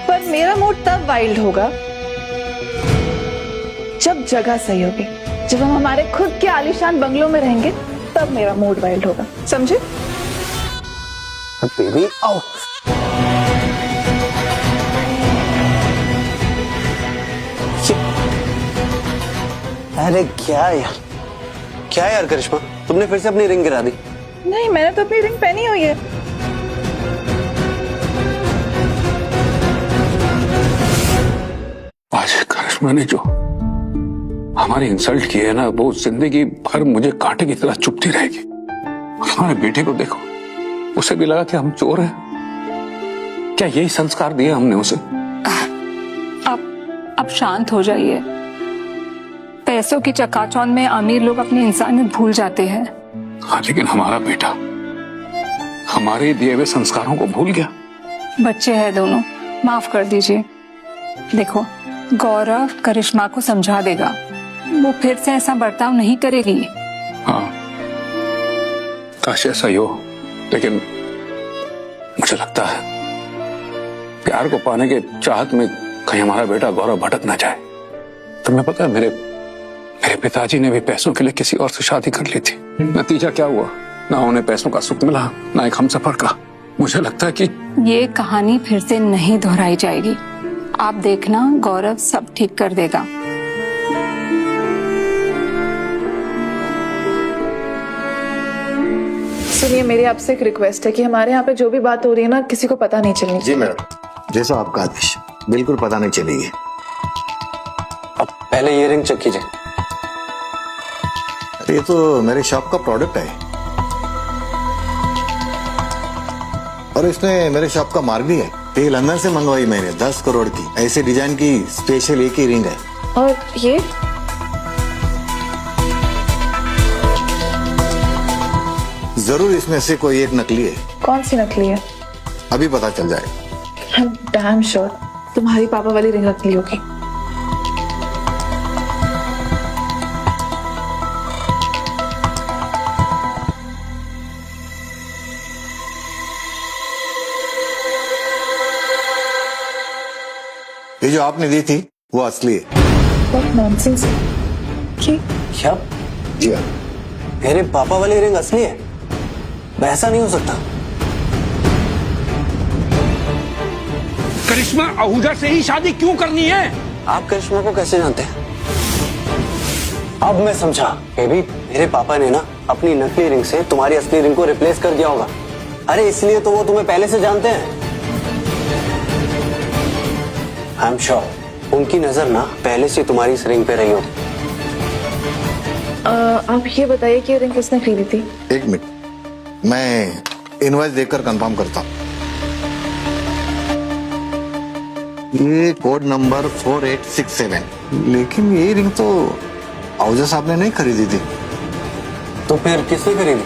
पर मेरा मूड तब वाइल्ड होगा जब जगह सही होगी, जब हम हमारे खुद के आलीशान बंगलों में रहेंगे, तब मेरा मूड वाइल्ड होगा, समझे? बेबी, आओ। अरे क्या यार करिश्मा, तुमने फिर से अपनी रिंग गिरा दी। नहीं, मैंने तो अपनी रिंग पहनी हुई है। आज करिश्मा ने जो हमारी इंसल्ट की है ना, वो जिंदगी भर मुझे कांटे की तरह चुभती रहेगी। हमारे बेटे को देखो, उसे भी लगा कि हम चोर हैं। क्या यही संस्कार दिए हमने उसे? अब शांत हो जाइए। पैसों की चकाचौंध में अमीर लोग अपनी इंसानियत भूल जाते हैं। हाँ, लेकिन हमारा बेटा हमारे दिए हुए संस्कारों को भूल गया। बच्चे हैं दोनों, माफ कर दीजिए। देखो, गौरव करिश्मा को समझा देगा, वो फिर से ऐसा बर्ताव नहीं करेगी। हाँ, काश ऐसा ही हो, लेकिन मुझे लगता है प्यार को पाने के चाहत में कहीं हमारा बेटा गौरव भटक ना जाए। तुम्हें पता है, मेरे पिताजी ने भी पैसों के लिए किसी और से शादी कर ली थी। नतीजा क्या हुआ? ना उन्हें पैसों का सुख मिला, ना एक हमसफर का। मुझे लगता है कि ये कहानी फिर से नहीं दोहराई जाएगी। आप देखना, गौरव सब ठीक कर देगा। सुनिए, मेरी आपसे एक रिक्वेस्ट है कि हमारे यहाँ पे जो भी बात हो रही है ना, किसी को पता नहीं चलनी जी मैडम, जैसा आपका आदेश, बिल्कुल पता नहीं चलेगी। अब पहले ये रिंग चेक कीजिए। ये तो मेरे शॉप का प्रोडक्ट है और इसने मेरे शॉप का मार्क भी है। ये लंदन से मंगवाई मैंने 10 करोड़ की, ऐसे डिजाइन की स्पेशल एक ही रिंग है। और ये जरूर इसमें से कोई एक नकली है। कौन सी नकली है? अभी पता चल जाएगा। आई एम डैम श्योर तुम्हारी पापा वाली रिंग नकली होगी। ये जो आपने दी थी वो असली है। What nonsense। ये क्या जी हाँ। मेरे पापा वाली रिंग असली है? ऐसा नहीं हो सकता। करिश्मा आहूजा से ही शादी क्यों करनी है? आप करिश्मा को कैसे जानते हैं? अब मैं समझा। बेबी, मेरे पापा ने ना अपनी नकली रिंग से तुम्हारी असली रिंग को रिप्लेस कर दिया होगा। अरे इसलिए तो वो तुम्हें पहले से जानते हैं। आई एम श्योर उनकी नजर ना पहले से तुम्हारी इस रिंग पे रही होगी। आप ये बताइए कि ये रिंग किसने खरीदी थी? एक मिनट, मैं इनवॉइस देखकर कंफर्म करता हूँ। ये कोड नंबर 4867, लेकिन ये रिंग तो आहूजा साहब ने नहीं खरीदी थी। तो फिर किसने खरीदी?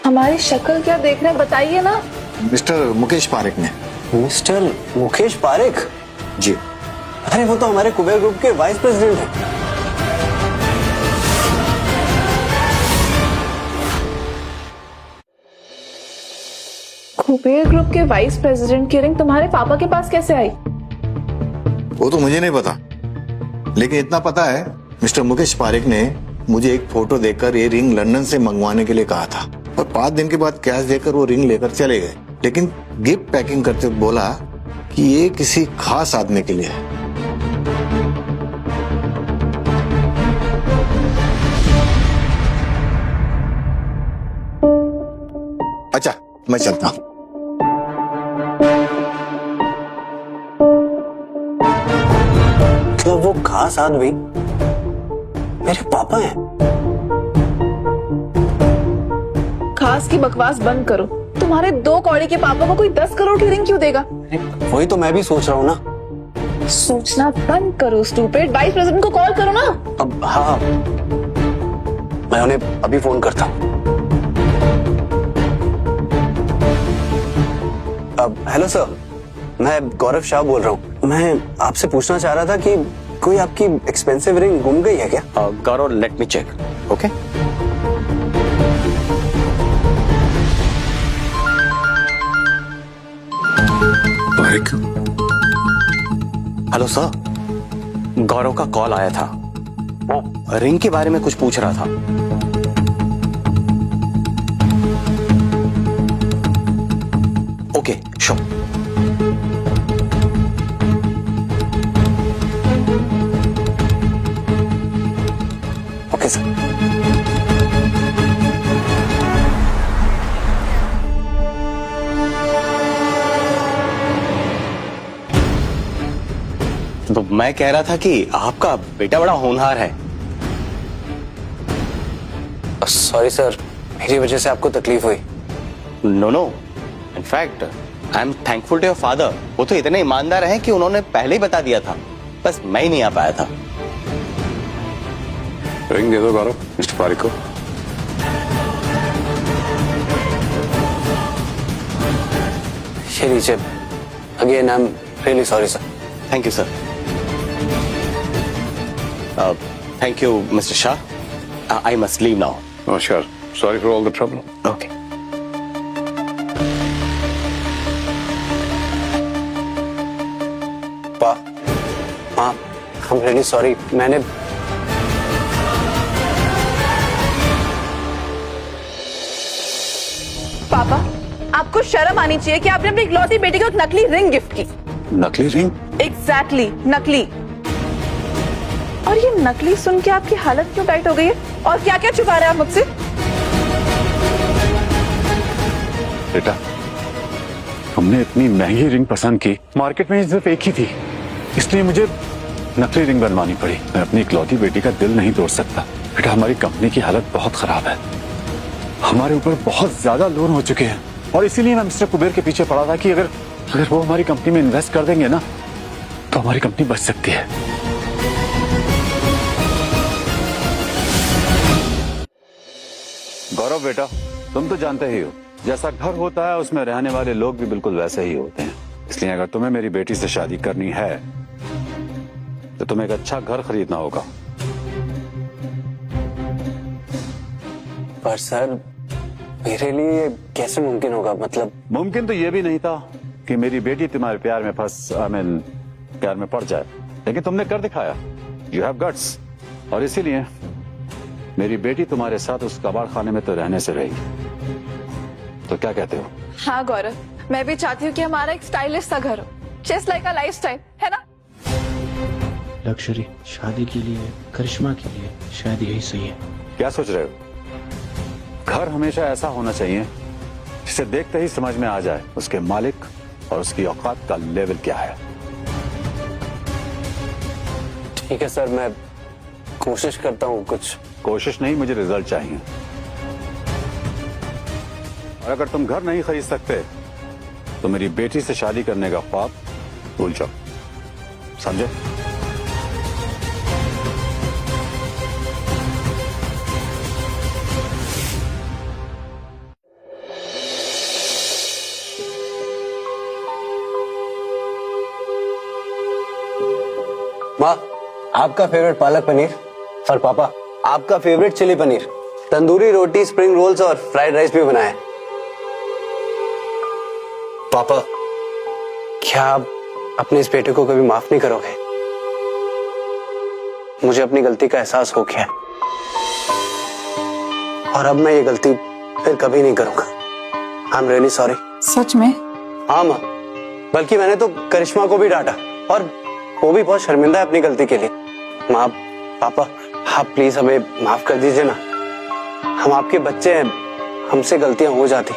हमारी शक्ल क्या देख रहे हैं, बताइए ना। मिस्टर मुकेश पारेख ने। मिस्टर मुकेश पारेख? जी। अरे वो तो हमारे कुबेर ग्रुप के वाइस प्रेसिडेंट हैं। कुबेर ग्रुप के वाइस प्रेसिडेंट की रिंग तुम्हारे पापा के पास कैसे आई? वो तो मुझे नहीं पता, लेकिन इतना पता है मिस्टर मुकेश पारेख ने मुझे एक फोटो देकर ये रिंग लंदन से मंगवाने के लिए कहा था और 5 दिन के बाद कैश देकर वो रिंग लेकर चले गए, लेकिन गिफ्ट पैकिंग करते हुए बोला कि ये किसी खास आदमी के लिए है। अच्छा, मैं चलता हूं। मतलब वो खास आदमी मेरे पापा हैं? खास की बकवास बंद करो। तुम्हारे 2 कौड़ी के पापा को कोई 10 करोड़ की रिंग क्यों देगा? वही तो मैं भी सोच रहा हूँ ना। सोचना बंद करो स्टूपिड। वाइस प्रेसिडेंट को कॉल करो ना। अब हाँ, मैं उन्हें अभी फोन करता हूँ। अब हेलो सर, मैं गौरव शाह बोल रहा हूँ। मैं आपसे पूछना चाह रहा था कि कोई आपकी एक्सपेंसिव रिंग गुम गई है क्या? Gaurav, let me check. Okay. Hello sir, Gaurav का कॉल आया था। वो रिंग के बारे में कुछ पूछ रहा था। Okay, sure. Okay sir. तो मैं कह रहा था कि आपका बेटा बड़ा होनहार है। सॉरी सर, मेरी वजह से आपको तकलीफ हुई। No no, in fact I am thankful to your father. वो तो इतने ईमानदार हैं कि उन्होंने पहले ही बता दिया था, बस मैं ही नहीं आ पाया था। रिंग दे दो गौरव मिस्टर पारेख को। ये लीजिए। Again I am really sorry sir. Thank you sir. Thank you mister Shah. I must leave now. Oh, sure. Sorry for all the trouble. Okay. हाँ, आई एम रियली सॉरी। मैंने पापा, आपको शर्म आनी चाहिए कि आपने अपनी इकलौती बेटी को एक नकली रिंग गिफ्ट की। नकली रिंग? एग्जैक्टली, नकली। और ये नकली सुन के आपकी हालत क्यों टाइट हो गई है? और क्या क्या छुपा रहे हैं आप मुझसे? बेटा, हमने इतनी महंगी रिंग पसंद की, मार्केट में सिर्फ एक ही थी, इसलिए मुझे नकली रिंग बनवानी पड़ी। मैं अपनी इकलौती बेटी का दिल नहीं तोड़ सकता। बेटा, हमारी कंपनी की हालत बहुत खराब है, हमारे ऊपर बहुत ज्यादा लोन हो चुके हैं, और इसीलिए मैं मिस्टर कुबेर के पीछे पड़ा था कि अगर वो हमारी कंपनी में इन्वेस्ट कर देंगे ना, तो हमारी कंपनी बच सकती है। गौरव बेटा, तुम तो जानते ही हो, जैसा घर होता है उसमें रहने वाले लोग भी बिल्कुल वैसे ही होते हैं। इसलिए अगर तुम्हें मेरी बेटी से शादी करनी है तो तुम्हें एक अच्छा घर खरीदना होगा। पर सर, मेरे लिए कैसे मुमकिन होगा? मतलब मुमकिन तो ये भी नहीं था कि मेरी बेटी तुम्हारे प्यार में प्यार में पड़ जाए, लेकिन तुमने कर दिखाया। You have guts. और इसीलिए मेरी बेटी तुम्हारे साथ उस कबाड़ खाने में तो रहने से रहेगी। तो क्या कहते हो? हाँ गौरव, मैं भी चाहती हूँ कि हमारा एक स्टाइलिश सा घर हो, जस्ट लाइक अ लाइफस्टाइल, है ना? लग्जरी शादी के लिए, करिश्मा के लिए शायद यही सही है। क्या सोच रहे हो? घर हमेशा ऐसा होना चाहिए जिसे देखते ही समझ में आ जाए उसके मालिक और उसकी औकात का लेवल क्या है। ठीक है सर, मैं कोशिश करता हूँ। कुछ कोशिश नहीं, मुझे रिजल्ट चाहिए। और अगर तुम घर नहीं खरीद सकते तो मेरी बेटी से शादी करने का ख्वाब भूल जाओ, समझे? माँ, आपका फेवरेट पालक पनीर, और पापा आपका फेवरेट चिली पनीर, तंदूरी रोटी, स्प्रिंग रोल्स और फ्राइड राइस भी बनाए। पापा, क्या आप अपने इस बेटे को कभी माफ नहीं करोगे? मुझे अपनी गलती का एहसास हो गया और अब मैं ये गलती फिर कभी नहीं करूंगा। I am really sorry. सच में? हाँ माँ, बल्कि मैंने तो करिश्मा को भी डांटा और वो भी बहुत शर्मिंदा है अपनी गलती के लिए। माँ, पापा, आप प्लीज हमें माफ कर दीजिए ना। हम आपके बच्चे हैं, हमसे गलतियां हो जाती,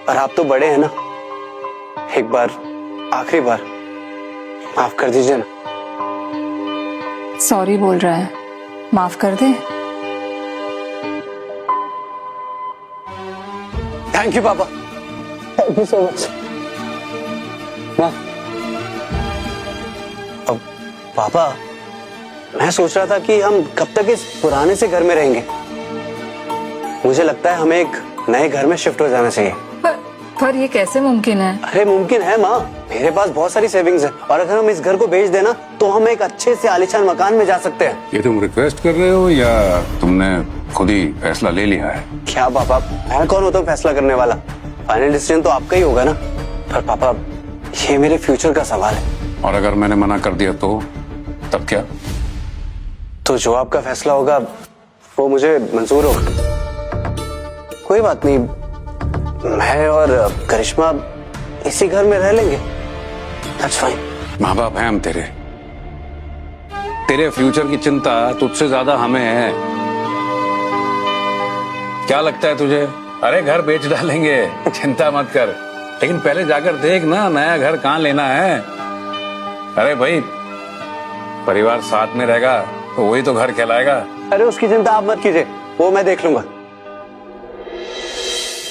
और आप तो बड़े हैं ना। एक बार, आखिरी बार माफ कर दीजिए ना। सॉरी बोल रहा है, माफ कर दे। थैंक यू पापा, थैंक यू सो मच। माँ, अब पापा, मैं सोच रहा था कि हम कब तक इस पुराने से घर में रहेंगे। मुझे लगता है हमें एक नए घर में शिफ्ट हो जाना चाहिए। पर ये कैसे मुमकिन है? अरे मुमकिन है माँ, मेरे पास बहुत सारी सेविंग्स है, और अगर हम इस घर को बेच देना तो हम एक अच्छे से आलीशान मकान में जा सकते हैं। ये तुम रिक्वेस्ट कर रहे हो या तुमने खुद ही फैसला ले लिया है? क्या पापा, मैं कौन होता हूँ फैसला करने वाला? फाइनल डिसीजन तो आपका ही होगा ना। पर पापा, ये मेरे फ्यूचर का सवाल है। और अगर मैंने मना कर दिया तो तब क्या? तो जो आपका फैसला होगा वो मुझे मंजूर होगा। कोई बात नहीं, मैं और करिश्मा इसी घर में रह लेंगे। That's fine। माँ बाप हैं हम तेरे, तेरे फ्यूचर की चिंता तुझसे ज्यादा हमें है। क्या लगता है तुझे? अरे घर बेच डालेंगे, चिंता मत कर, लेकिन पहले जाकर देख ना नया घर कहाँ लेना है। अरे भाई, परिवार साथ में रहेगा तो वही तो घर कहलाएगा। अरे उसकी चिंता आप मत कीजिए, वो मैं देख लूंगा।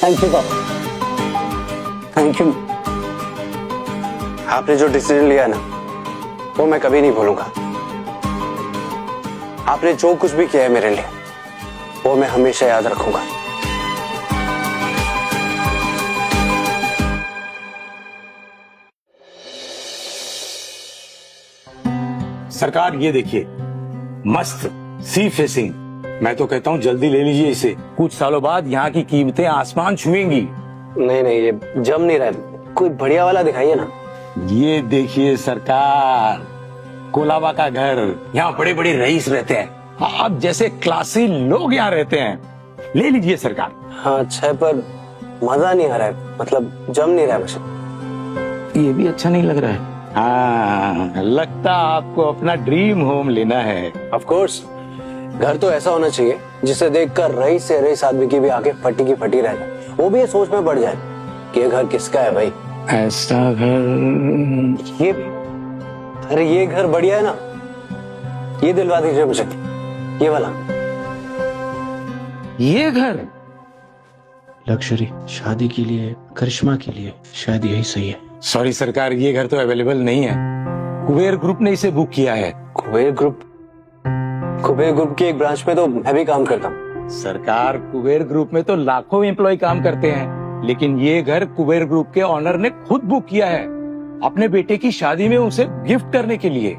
थैंक यू पापा, थैंक यू। आपने जो डिसीजन लिया ना, वो मैं कभी नहीं भूलूंगा। आपने जो कुछ भी किया है मेरे लिए, वो मैं हमेशा याद रखूंगा। सरकार ये देखिए, मस्त सी फेसिंग। मैं तो कहता हूँ जल्दी ले लीजिए इसे, कुछ सालों बाद यहाँ की कीमतें आसमान छुएंगी। नहीं नहीं, ये जम नहीं रहा, कोई बढ़िया वाला दिखाइए ना। ये देखिए सरकार, कोलाबा का घर, यहाँ बड़े बड़े रईस रहते हैं, आप जैसे क्लासी लोग यहाँ रहते हैं। ले लीजिए सरकार। हाँ अच्छा है, पर मजा नहीं आ रहा है, मतलब जम नहीं रहा है मुझे। ये भी अच्छा नहीं लग रहा है। हाँ, लगता आपको अपना ड्रीम होम लेना है। ऑफ कोर्स, घर तो ऐसा होना चाहिए जिसे देखकर रईस से रईस आदमी की भी आंखें फटी की फटी रह जाए, वो भी ये सोच में पड़ जाए ये घर किसका है भाई? ऐसा घर ये, अरे ये घर बढ़िया है ना, ये दिलवा दीजिए मुझे, ये वाला। ये घर लग्जरी शादी के लिए, करिश्मा के लिए शायद यही सही है। सॉरी सरकार, ये घर तो अवेलेबल नहीं है। कुबेर ग्रुप ने इसे बुक किया है। कुबेर ग्रुप? कुबेर ग्रुप की एक ब्रांच में तो मैं भी काम करता हूँ। सरकार, कुबेर ग्रुप में तो लाखों एम्प्लॉय काम करते हैं, लेकिन ये घर कुबेर ग्रुप के ऑनर ने खुद बुक किया है अपने बेटे की शादी में उसे गिफ्ट करने के लिए।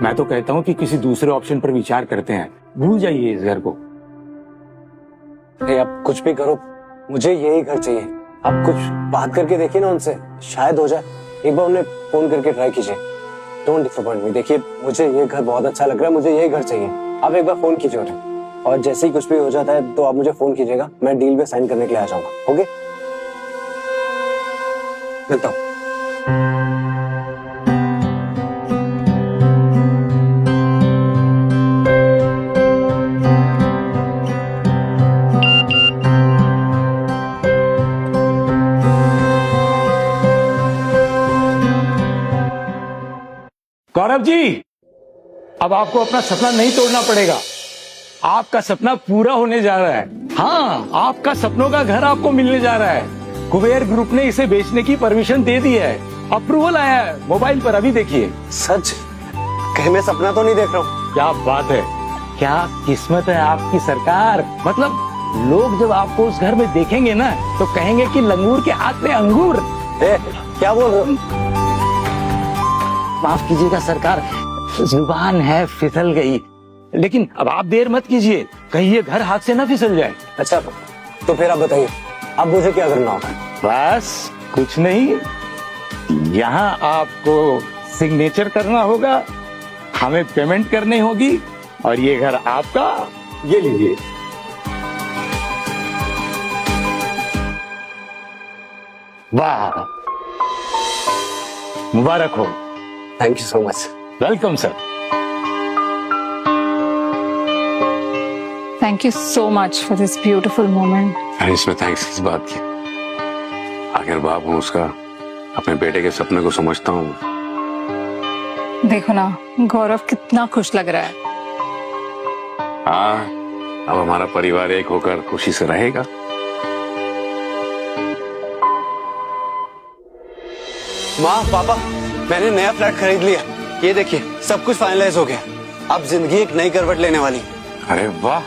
मैं तो कहता हूँ कि किसी दूसरे ऑप्शन पर विचार करते हैं, भूल जाइए इस घर को। अरे आप कुछ भी करो, मुझे यही घर चाहिए। आप कुछ बात करके देखिए ना उनसे, शायद हो जाए। एक बार उन्हें फोन करके ट्राई कीजिए। डोंट डिसअपॉइंट मी। देखिए मुझे ये घर बहुत अच्छा लग रहा है, मुझे यही घर चाहिए। आप एक बार फोन कीजिए उन्हें, और जैसे ही कुछ भी हो जाता है तो आप मुझे फोन कीजिएगा, मैं डील पे साइन करने के लिए आ जाऊंगा। ओके, मिलता हूँ। गौरव जी, अब आपको अपना सपना नहीं तोड़ना पड़ेगा। आपका सपना पूरा होने जा रहा है। हाँ, आपका सपनों का घर आपको मिलने जा रहा है। कुबेर ग्रुप ने इसे बेचने की परमिशन दे दी है, अप्रूवल आया है मोबाइल पर, अभी देखिए। सच? कहीं मैं सपना तो नहीं देख रहा हूँ? क्या बात है, क्या किस्मत है आपकी सरकार। मतलब लोग जब आपको उस घर में देखेंगे ना तो कहेंगे कि लंगूर के हाथ में अंगूर। क्या बोल रहे हो? माफ कीजिएगा सरकार, जुबान है फिसल गई। लेकिन अब आप देर मत कीजिए, कहीं ये घर हाथ से ना फिसल जाए। अच्छा, तो फिर आप बताइए, अब मुझे क्या करना होगा? बस कुछ नहीं, यहाँ आपको सिग्नेचर करना होगा, हमें पेमेंट करनी होगी, और ये घर आपका। ये लीजिए। वाह, मुबारक हो। Thank you so much. Welcome sir. Thank you so much for this beautiful moment. अरे इसमें थैंक्स किस बात की, आखिर बाप हूँ उसका, अपने बेटे के सपने को समझता हूँ। देखो ना, गौरव कितना खुश लग रहा है। हाँ, अब हमारा परिवार एक होकर खुशी से रहेगा। माँ, पापा, मैंने नया फ्लैट खरीद लिया। ये देखिए, सब कुछ फाइनलाइज हो गया। अब जिंदगी एक नई करवट लेने वाली। अरे वाह,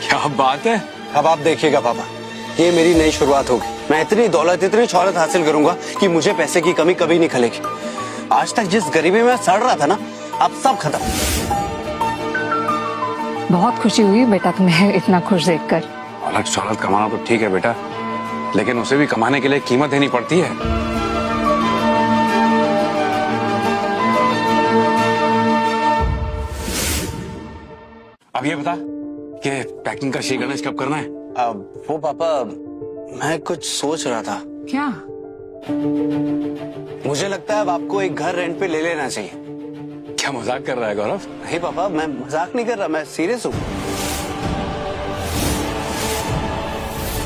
क्या बात है। अब आप देखिएगा पापा, ये मेरी नई शुरुआत होगी। मैं इतनी दौलत, इतनी शौहरत हासिल करूंगा कि मुझे पैसे की कमी कभी नहीं खलेगी। आज तक जिस गरीबी में सड़ रहा था ना, अब सब खत्म। बहुत खुशी हुई बेटा तुम्हें इतना खुश देखकर। अलग शौहरत कमाना तो ठीक है बेटा, लेकिन उसे भी कमाने के लिए कीमत देनी पड़ती है। अब ये बता कि पैकिंग का श्री गणेश कब करना है? वो पापा, मैं कुछ सोच रहा था। क्या? मुझे लगता है अब आपको एक घर रेंट पे ले लेना चाहिए। क्या मजाक कर रहा है गौरव? नहीं पापा, मैं मजाक नहीं कर रहा, मैं सीरियस हूँ।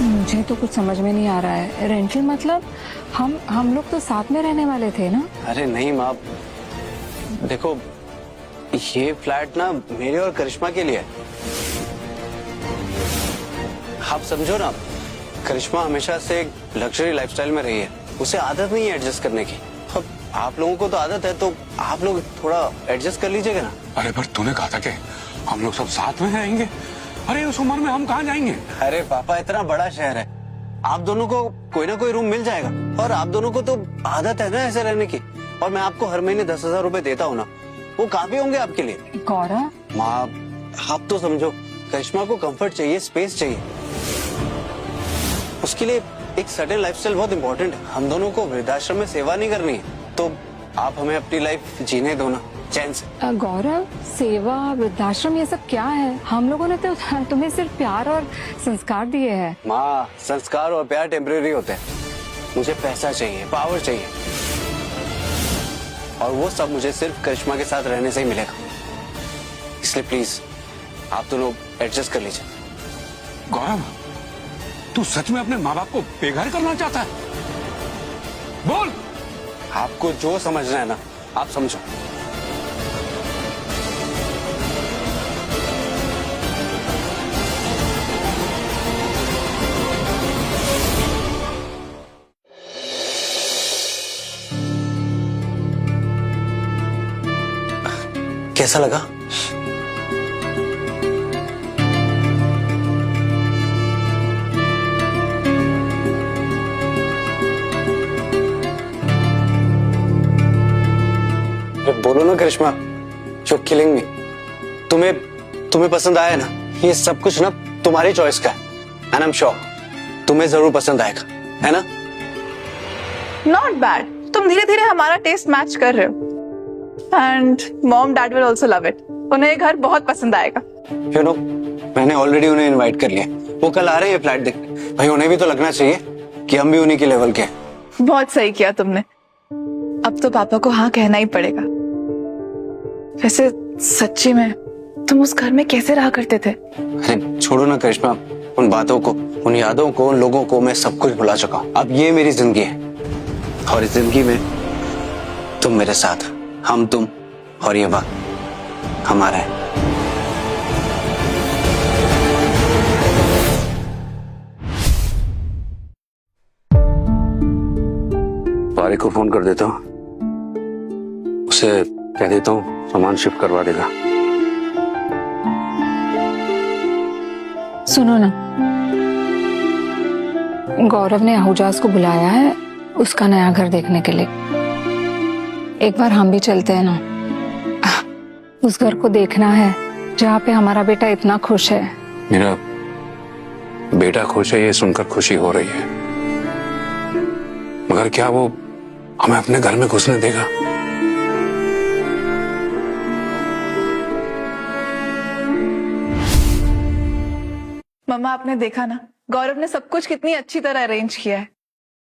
मुझे तो कुछ समझ में नहीं आ रहा है। रेंटल मतलब हम लोग तो साथ में रहने वाले थे ना? अरे नहीं माँ, देखो ये फ्लैट ना मेरे और करिश्मा के लिए है। आप समझो ना, करिश्मा हमेशा से एक लग्जरी लाइफस्टाइल में रही है, उसे आदत नहीं है एडजस्ट करने की। अब आप लोगों को तो आदत है, तो आप लोग थोड़ा एडजस्ट कर लीजिएगा ना। अरे पर तूने कहा था कि हम लोग सब साथ में रहेंगे। अरे उस उम्र में हम कहाँ जाएंगे? अरे पापा, इतना बड़ा शहर है, आप दोनों को कोई ना कोई रूम मिल जाएगा। और आप दोनों को तो आदत है ना ऐसे रहने की। और मैं आपको हर महीने 10,000 रुपए देता हूँ ना, वो काफी होंगे आपके लिए। गौरव, माँ आप तो समझो, करिश्मा को कंफर्ट चाहिए, स्पेस चाहिए। उसके लिए एक सर्टेन लाइफस्टाइल बहुत इंपॉर्टेंट है। हम दोनों को वृद्धाश्रम में सेवा नहीं करनी है, तो आप हमें अपनी लाइफ जीने दो ना चैन से। गौरव, सेवा, वृद्धाश्रम, ये सब क्या है? हम लोगों ने तो तुम्हें सिर्फ प्यार और संस्कार दिए हैं। माँ, संस्कार और प्यार टेम्परेरी होते हैं। मुझे पैसा चाहिए, पावर चाहिए, और वो सब मुझे सिर्फ करिश्मा के साथ रहने से ही मिलेगा। इसलिए प्लीज आप दोनों एडजस्ट कर लीजिए। गौरव, तू सच में अपने माँ बाप को बेघर करना चाहता है? बोल। आपको जो समझना है ना आप समझो। कैसा लगा? बोलो ना करिश्मा, यू किलिंग मी। तुम्हें पसंद आया ना? ये सब कुछ ना तुम्हारी चॉइस का है एंड आई एम श्योर तुम्हें जरूर पसंद आएगा, है ना? नॉट बैड, तुम धीरे धीरे हमारा टेस्ट मैच कर रहे हो। And mom dad will also love it. उन्हें ये घर बहुत पसंद आएगा। यू नो, मैंने ऑलरेडी उन्हें इनवाइट कर लिया। वो कल आ रहे हैं फ्लैट देखने। भाई उन्हें भी तो लगना चाहिए कि हम भी उन्हीं के लेवल के हैं। बहुत सही किया तुमने। अब तो पापा को हाँ कहना ही पड़ेगा। वैसे सच्ची में तुम उस घर में कैसे रहा करते थे? अरे छोड़ो ना करिश्मा उन बातों को, उन यादों को, उन लोगों को। मैं सब कुछ भुला चुका हूँ। अब ये मेरी जिंदगी है और इस जिंदगी में तुम मेरे साथ, हम तुम और ये वक्त हमारा है। पारिक को फोन कर देता हूँ, उसे कह देता हूँ सामान शिफ्ट करवा देगा। सुनो ना, गौरव ने आहूजास को बुलाया है उसका नया घर देखने के लिए। एक बार हम भी चलते हैं ना, उस घर को देखना है जहाँ पे हमारा बेटा इतना खुश है। मेरा बेटा खुश है ये सुनकर खुशी हो रही है, मगर क्या वो हमें अपने घर में घुसने देगा? मम्मा आपने देखा ना, गौरव ने सब कुछ कितनी अच्छी तरह अरेंज किया है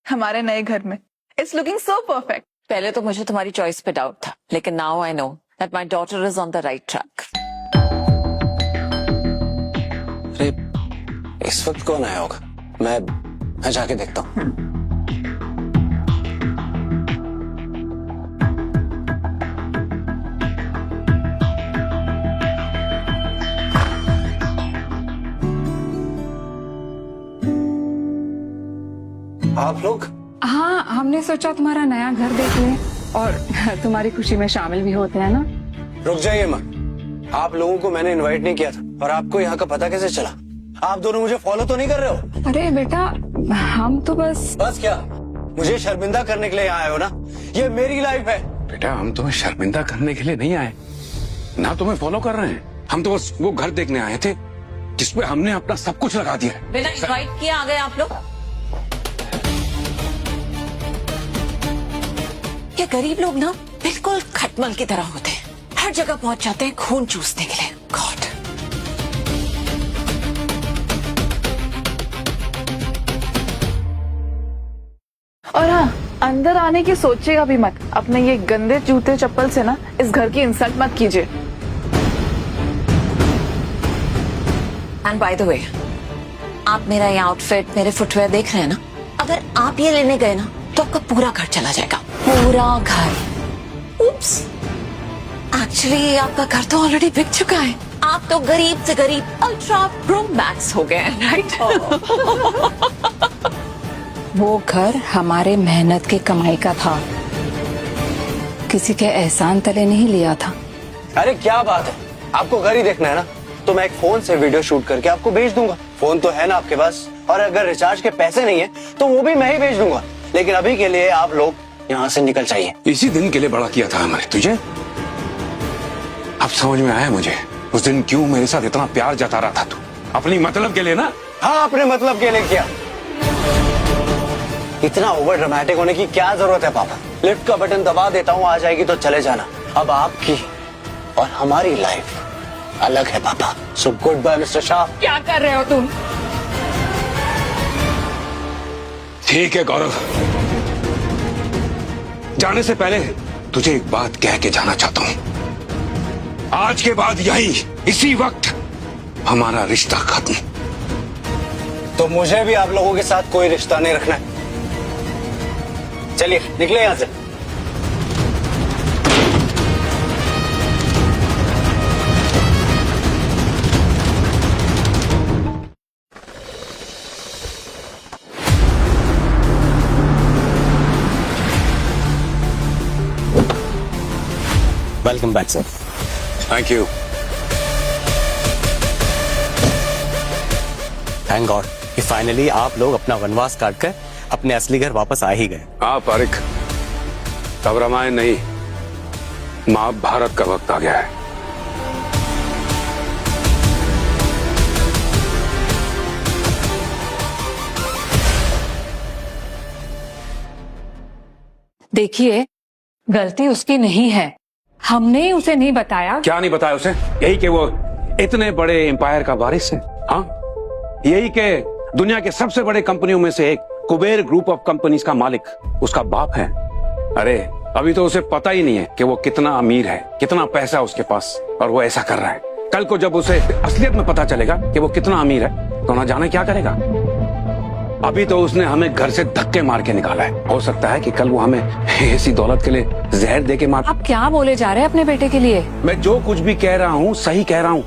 हमारे नए घर में। It's looking so perfect. पहले तो मुझे तुम्हारी चॉइस पे डाउट था, लेकिन now I know that my daughter is on the right track. अरे इस वक्त कौन आया होगा? मैं जाके देखता हूँ। आप लोग? हाँ, हमने सोचा तुम्हारा नया घर देख लें और तुम्हारी खुशी में शामिल भी होते हैं ना। रुक जाइए माँ, आप लोगों को मैंने इनवाइट नहीं किया था और आपको यहाँ का पता कैसे चला? आप दोनों मुझे फॉलो तो नहीं कर रहे हो? अरे बेटा, हम तो बस क्या मुझे शर्मिंदा करने के लिए आए हो ना? ये मेरी लाइफ है। बेटा हम तुम्हें शर्मिंदा करने के लिए नहीं आए, ना तुम्हें फॉलो कर रहे हैं। हम तो बस वो घर देखने आए थे जिसपे हमने अपना सब कुछ लगा दिया है। बिना इनवाइट किए आ गए आप लोग? ये गरीब लोग ना बिल्कुल खटमल की तरह होते हैं, हर जगह पहुंच जाते हैं खून चूसने के लिए। गॉड। और हाँ, अंदर आने की सोचिएगा भी मत। अपने ये गंदे जूते चप्पल से ना इस घर की इंसल्ट मत कीजिए। एंड बाय द वे, आप मेरा ये आउटफिट, मेरे फुटवेयर देख रहे हैं ना? अगर आप ये लेने गए ना तो आपका पूरा घर चला जाएगा, पूरा घर। उप्स, एक्चुअली आपका घर तो ऑलरेडी बिक चुका है। आप तो गरीब से गरीब अल्ट्रा प्रो मैक्स हो गए हैं, राइट? वो घर हमारे मेहनत की कमाई का था, किसी के एहसान तले नहीं लिया था। अरे क्या बात है, आपको घर ही देखना है ना तो मैं एक फोन से वीडियो शूट करके आपको भेज दूंगा। फोन तो है ना आपके पास, और अगर रिचार्ज के पैसे नहीं है तो वो भी मैं ही भेज दूंगा। लेकिन अभी के लिए आप लोग यहाँ से निकल जाइए। इसी दिन के लिए बड़ा किया था हमने तुझे, अब समझ में आया मुझे उस दिन क्यों मेरे साथ इतना प्यार जता रहा था तू। अपनी मतलब के लिए ना? हाँ, अपने मतलब के लिए किया। इतना ओवर ड्रामेटिक होने की क्या जरूरत है पापा? लिफ्ट का बटन दबा देता हूँ, आ जाएगी तो चले जाना। अब आपकी और हमारी लाइफ अलग है पापा। So good bye mister Shah. क्या कर रहे हो तुम? ठीक है गौरव, जाने से पहले तुझे एक बात कह के जाना चाहता हूं। आज के बाद यही इसी वक्त हमारा रिश्ता खत्म। तो मुझे भी आप लोगों के साथ कोई रिश्ता नहीं रखना है। चलिए निकले यहां से। Welcome back sir. Thank you. Thank God कि फाइनली आप लोग अपना वनवास काटकर अपने असली घर वापस आ ही गए। हाँ पारिक, अब रामायण नहीं, महाभारत का वक्त आ गया है। देखिए, गलती उसकी नहीं है, हमने उसे नहीं बताया। क्या नहीं बताया उसे? यही कि वो इतने बड़े एम्पायर का वारिस है। हाँ, यही कि दुनिया के सबसे बड़े कंपनियों में से एक कुबेर ग्रुप ऑफ कंपनीज का मालिक उसका बाप है। अरे अभी तो उसे पता ही नहीं है कि वो कितना अमीर है, कितना पैसा है उसके पास, और वो ऐसा कर रहा है। कल को जब उसे असलियत में पता चलेगा कि वो कितना अमीर है तो ना जाने क्या करेगा। अभी तो उसने हमें घर से धक्के मार के निकाला है, हो सकता है कि कल वो हमें ऐसी दौलत के लिए जहर दे के मार। आप क्या बोले जा रहे हैं अपने बेटे के लिए? मैं जो कुछ भी कह रहा हूँ सही कह रहा हूँ।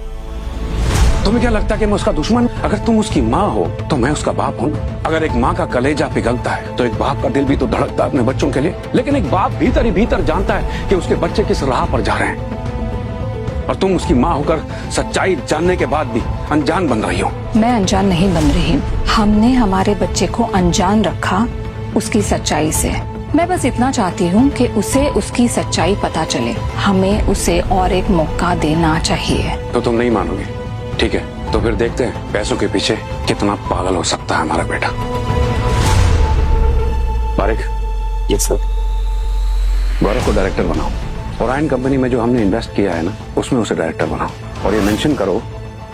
तुम्हें क्या लगता है कि मैं उसका दुश्मन? अगर तुम उसकी माँ हो तो मैं उसका बाप हूँ। अगर एक माँ का कलेजा पिघलता है तो एक बाप का दिल भी तो धड़कता है अपने बच्चों के लिए। लेकिन एक बाप भीतर ही भीतर जानता है कि उसके बच्चे किस राह पर जा रहे हैं, और तुम उसकी माँ होकर सच्चाई जानने के बाद भी अनजान बन रही हो। मैं अनजान नहीं बन रही हूँ, हमने हमारे बच्चे को अनजान रखा उसकी सच्चाई से। मैं बस इतना चाहती हूँ कि उसे उसकी सच्चाई पता चले। हमें उसे और एक मौका देना चाहिए। तो तुम नहीं मानोगे? ठीक है, तो फिर देखते हैं पैसों के पीछे कितना पागल हो सकता है हमारा बेटा। बारिक, ये सर। गौरव को डायरेक्टर बनाओ, और आयन कंपनी में जो हमने इन्वेस्ट किया है ना, उसमें उसे डायरेक्टर बनाओ। और ये मेंशन करो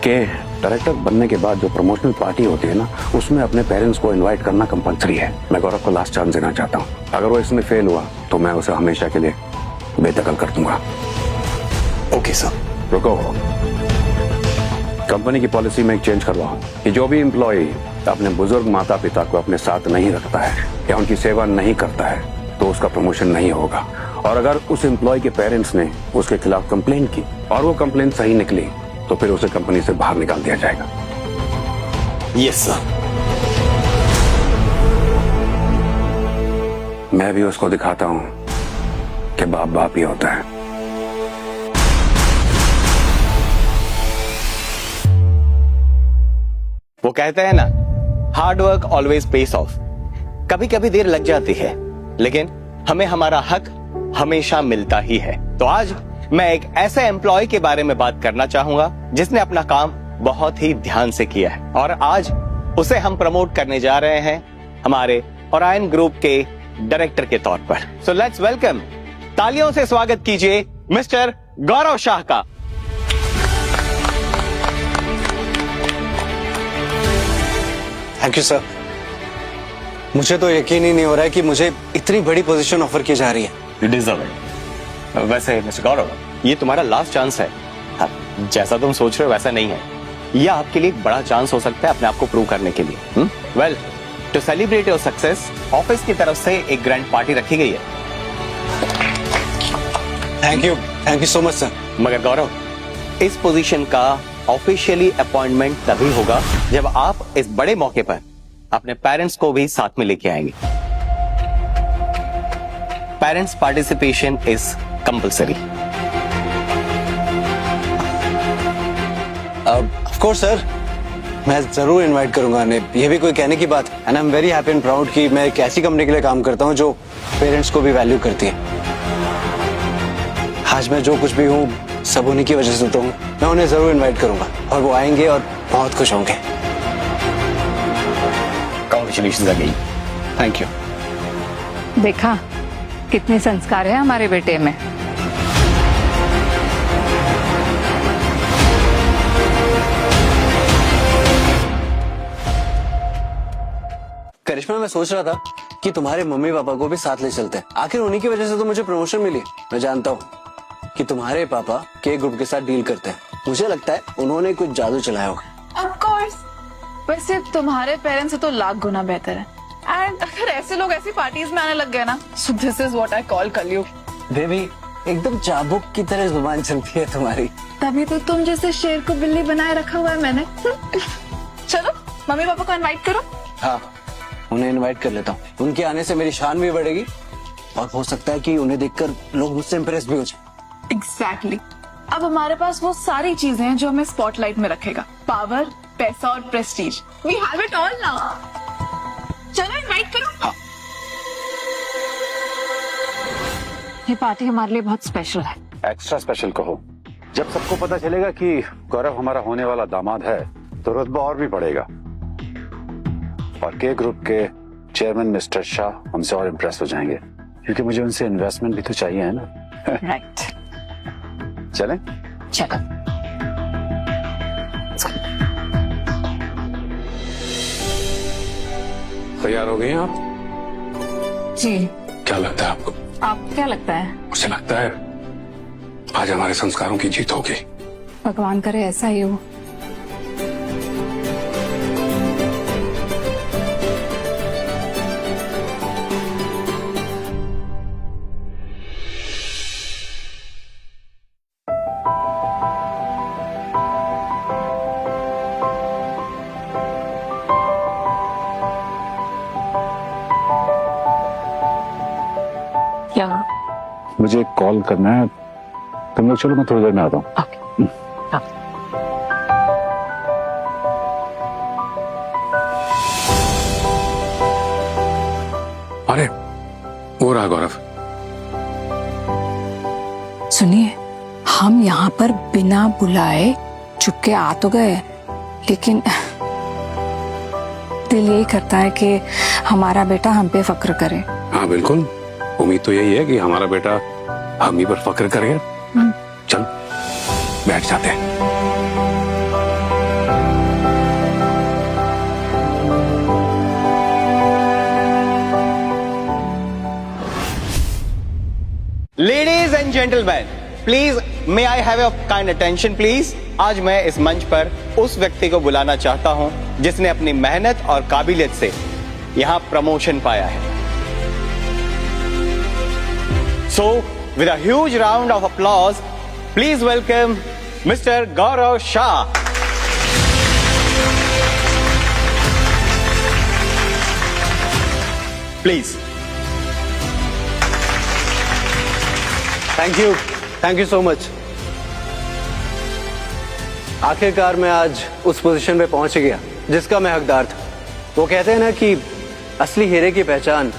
कि डायरेक्टर बनने के बाद जो प्रमोशनल पार्टी होती है ना, उसमें अपने पेरेंट्स को इनवाइट करना कंपलसरी है। मैं गौरव को लास्ट चांस देना चाहता हूँ। अगर वो इसमें फेल हुआ तो मैं उसे हमेशा के लिए बेदखल कर दूंगा। Okay sir. रुको, कंपनी की पॉलिसी में एक चेंज करवाओ कि जो भी एम्प्लॉय अपने बुजुर्ग माता पिता को अपने साथ नहीं रखता है या उनकी सेवा नहीं करता है तो उसका प्रमोशन नहीं होगा। और अगर उस एम्प्लॉय के पेरेंट्स ने उसके खिलाफ कंप्लेंट की और वो कंप्लेंट सही निकली तो फिर उसे कंपनी से बाहर निकाल दिया जाएगा। Yes sir. मैं भी उसको दिखाता हूँ कि बाप बाप ही होता है। वो कहते हैं ना, hard work always pays off. कभी कभी देर लग जाती है, लेकिन हमें हमारा हक हमेशा मिलता ही है। तो आज मैं एक ऐसे एम्प्लॉय के बारे में बात करना चाहूंगा जिसने अपना काम बहुत ही ध्यान से किया है, और आज उसे हम प्रमोट करने जा रहे हैं हमारे ओरायन ग्रुप के डायरेक्टर के तौर पर। सो लेट्स वेलकम, तालियों से स्वागत कीजिए मिस्टर गौरव शाह का। Thank you sir. मुझे तो यकीन ही नहीं हो रहा है कि मुझे इतनी बड़ी पोजीशन ऑफर की जा रही है। You deserve it. वैसे मिस्टर गौरव, ये तुम्हारा लास्ट चांस है। हाँ, जैसा तुम सोच रहे हो वैसा नहीं है। ये आपके लिए एक बड़ा चांस हो सकता है अपने आप को प्रूव करने के लिए। Well, to celebrate your success, office की तरफ से एक ग्रैंड पार्टी रखी गई है। Thank you so much sir. मगर गौरव, इस पोजीशन का ऑफिशियली अपॉइंटमेंट तभी होगा जब आप इस बड़े मौके पर अपने पेरेंट्स को भी साथ में लेके आएंगे। Parents participation is compulsory. Of course sir, मैं जरूर इनवाइट करूंगा। ये भी कोई कहने की बात। And I am very happy and proud कि मैं एक ऐसी कंपनी के लिए काम करता हूं जो पेरेंट्स को भी वैल्यू करती है। आज मैं जो कुछ भी हूं सब उन्हीं की वजह से तो हूं। मैं उन्हें जरूर इनवाइट करूंगा और वो आएंगे और बहुत खुश होंगे। Congratulations again. Thank you. देखा कितने संस्कार है हमारे बेटे में। करिश्मा, मैं सोच रहा था कि तुम्हारे मम्मी पापा को भी साथ ले चलते हैं। आखिर उन्हीं की वजह से तो मुझे प्रमोशन मिली। मैं जानता हूँ कि तुम्हारे पापा के ग्रुप के साथ डील करते हैं। मुझे लगता है उन्होंने कुछ जादू चलाया होगा। Of course. वैसे तुम्हारे पेरेंट्स से तो लाख गुना बेहतर है। एंड अगर ऐसे लोग ऐसी पार्टीज में आने लग गए ना, so this is what I call कलयुग। बेबी एकदम चाबुक की तरह जुबान चलती है तुम्हारी। तभी तो तुम जैसे शेर को बिल्ली बनाए रखा हुआ है मैंने। चलो मम्मी पापा को इनवाइट करो। हाँ उन्हें इनवाइट कर लेता हूँ। उनके आने से मेरी शान भी बढ़ेगी और हो सकता है कि उन्हें देखकर लोग मुझसे इम्प्रेस भी हो जाए। एग्जैक्टली। अब हमारे पास वो सारी चीजें हैं जो हमें स्पॉटलाइट में रखेगा, पावर, पैसा और prestige. We have it all now. चलो इनवाइट करो। हाँ। ये पार्टी हमारे लिए बहुत स्पेशल है। एक्स्ट्रा स्पेशल कहो। जब सबको पता चलेगा कि गौरव हमारा होने वाला दामाद है तो रुतबा और भी बढ़ेगा और के ग्रुप के चेयरमैन मिस्टर शाह हमसे और इम्प्रेस हो जाएंगे, क्योंकि मुझे उनसे इन्वेस्टमेंट भी तो चाहिए है ना। राइट। चलें? चलो। तैयार हो गए हैं आप? जी। क्या लगता है आपको? आपको क्या लगता है? मुझे लगता है आज हमारे संस्कारों की जीत होगी। भगवान करे ऐसा ही हो। क्या? मुझे एक कॉल करना है, तुम लोग चलो, मैं थोड़ी देर में आता हूँ। ओके। हाँ। अरे वो रहा गौरव। सुनिए, हम यहाँ पर बिना बुलाए चुपके आ तो गए, लेकिन दिल यही करता है कि हमारा बेटा हम पे फक्र करे। हाँ बिल्कुल, उम्मीद तो यही है कि हमारा बेटा हम ही पर फक्र करेगा। चल बैठ जाते हैं। Ladies and gentleman, please may I have your kind attention please. आज मैं इस मंच पर उस व्यक्ति को बुलाना चाहता हूं जिसने अपनी मेहनत और काबिलियत से यहां प्रमोशन पाया है। So, with a huge round of applause, please welcome Mr. Gaurav Shah. Please. Thank you so much. आखिरकार मैं आज उस पोजीशन पे पहुंच गया जिसका मैं हकदार था। वो कहते हैं ना कि असली हीरे की पहचान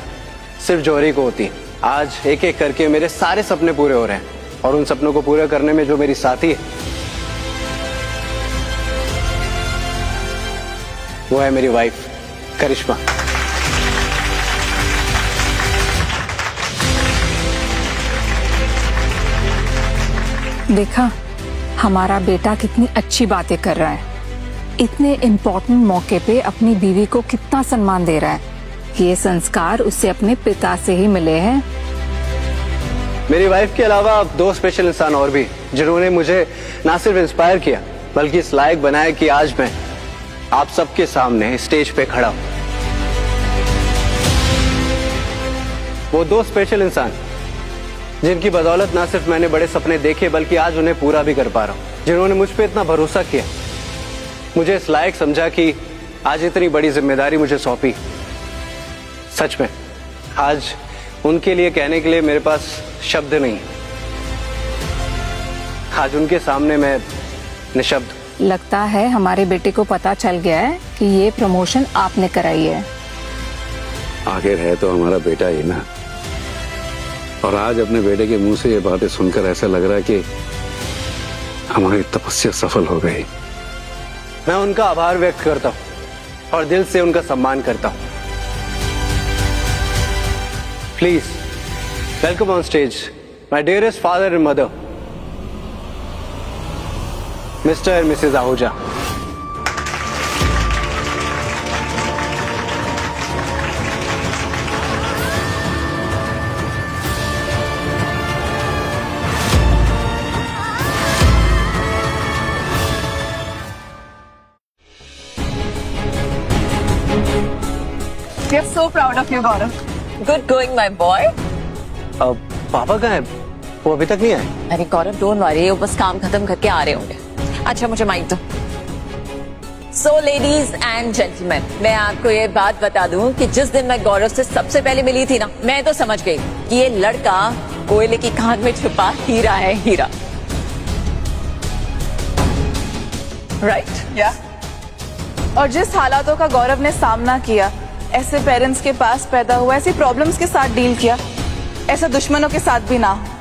सिर्फ जौहरी को होती है। आज एक एक करके मेरे सारे सपने पूरे हो रहे हैं और उन सपनों को पूरा करने में जो मेरी साथी है वो है मेरी वाइफ करिश्मा। देखा, हमारा बेटा कितनी अच्छी बातें कर रहा है, इतने इम्पोर्टेंट मौके पे अपनी बीवी को कितना सम्मान दे रहा है। ये संस्कार उसे अपने पिता से ही मिले हैं। मेरी वाइफ के अलावा दो स्पेशल इंसान और भी जिन्होंने मुझे ना सिर्फ इंस्पायर किया बल्कि इस लायक बनाया कि आज मैं आप सबके सामने स्टेज पे खड़ा हूं। वो दो स्पेशल इंसान जिनकी बदौलत ना सिर्फ मैंने बड़े सपने देखे बल्कि आज उन्हें पूरा भी कर पा रहा हूं। जिन्होंने मुझ पे इतना भरोसा किया, मुझे इस लायक समझा कि आज इतनी बड़ी जिम्मेदारी मुझे सौंपी। सच में आज उनके लिए कहने के लिए मेरे पास शब्द नहीं। आज उनके सामने मैं निशब्द। लगता है हमारे बेटे को पता चल गया है कि ये प्रमोशन आपने कराई है। आखिर है तो हमारा बेटा ही ना, और आज अपने बेटे के मुंह से ये बातें सुनकर ऐसा लग रहा है कि हमारी तपस्या सफल हो गई। मैं उनका आभार व्यक्त करता हूं और दिल से उनका सम्मान करता हूं। Please welcome on stage my dearest father and mother, mister and missus Ahuja. so proud of you, Gaurav. Good going my boy. अब पापा कहाँ है? वो अभी तक नहीं आए। अरे गौरव डोंट वरी, वो बस काम खत्म करके आ रहे होंगे। अच्छा मुझे माइक दो। सो लेडीज एंड जेंटलमैन, मैं आपको ये बात बता दूं कि जिस दिन मैं गौरव से सबसे पहले मिली थी ना, मैं तो समझ गई कि ये लड़का कोयले की खान में छुपा हीरा है, हीरा। राइट? या और जिस हालातों का गौरव ने सामना किया, ऐसे पेरेंट्स के पास पैदा हुआ, ऐसी प्रॉब्लम्स के साथ डील किया, ऐसा दुश्मनों के साथ भी ना हो।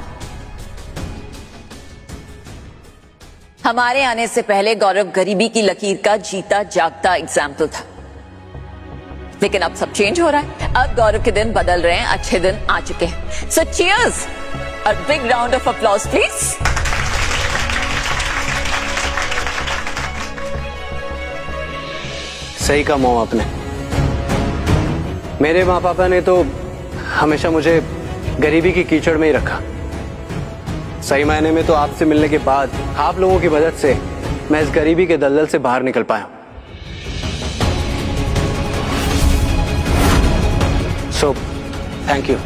हमारे आने से पहले गौरव गरीबी की लकीर का जीता जागता एग्जाम्पल था, लेकिन अब सब चेंज हो रहा है। अब गौरव के दिन बदल रहे हैं, अच्छे दिन आ चुके हैं। सो cheers, a big round of applause please. सही कहा मॉम आपने। मेरे माँ पापा ने तो हमेशा मुझे गरीबी की कीचड़ में ही रखा। सही मायने में तो आपसे मिलने के बाद, आप लोगों की मदद से मैं इस गरीबी के दलदल से बाहर निकल पाया हूं। So thank you.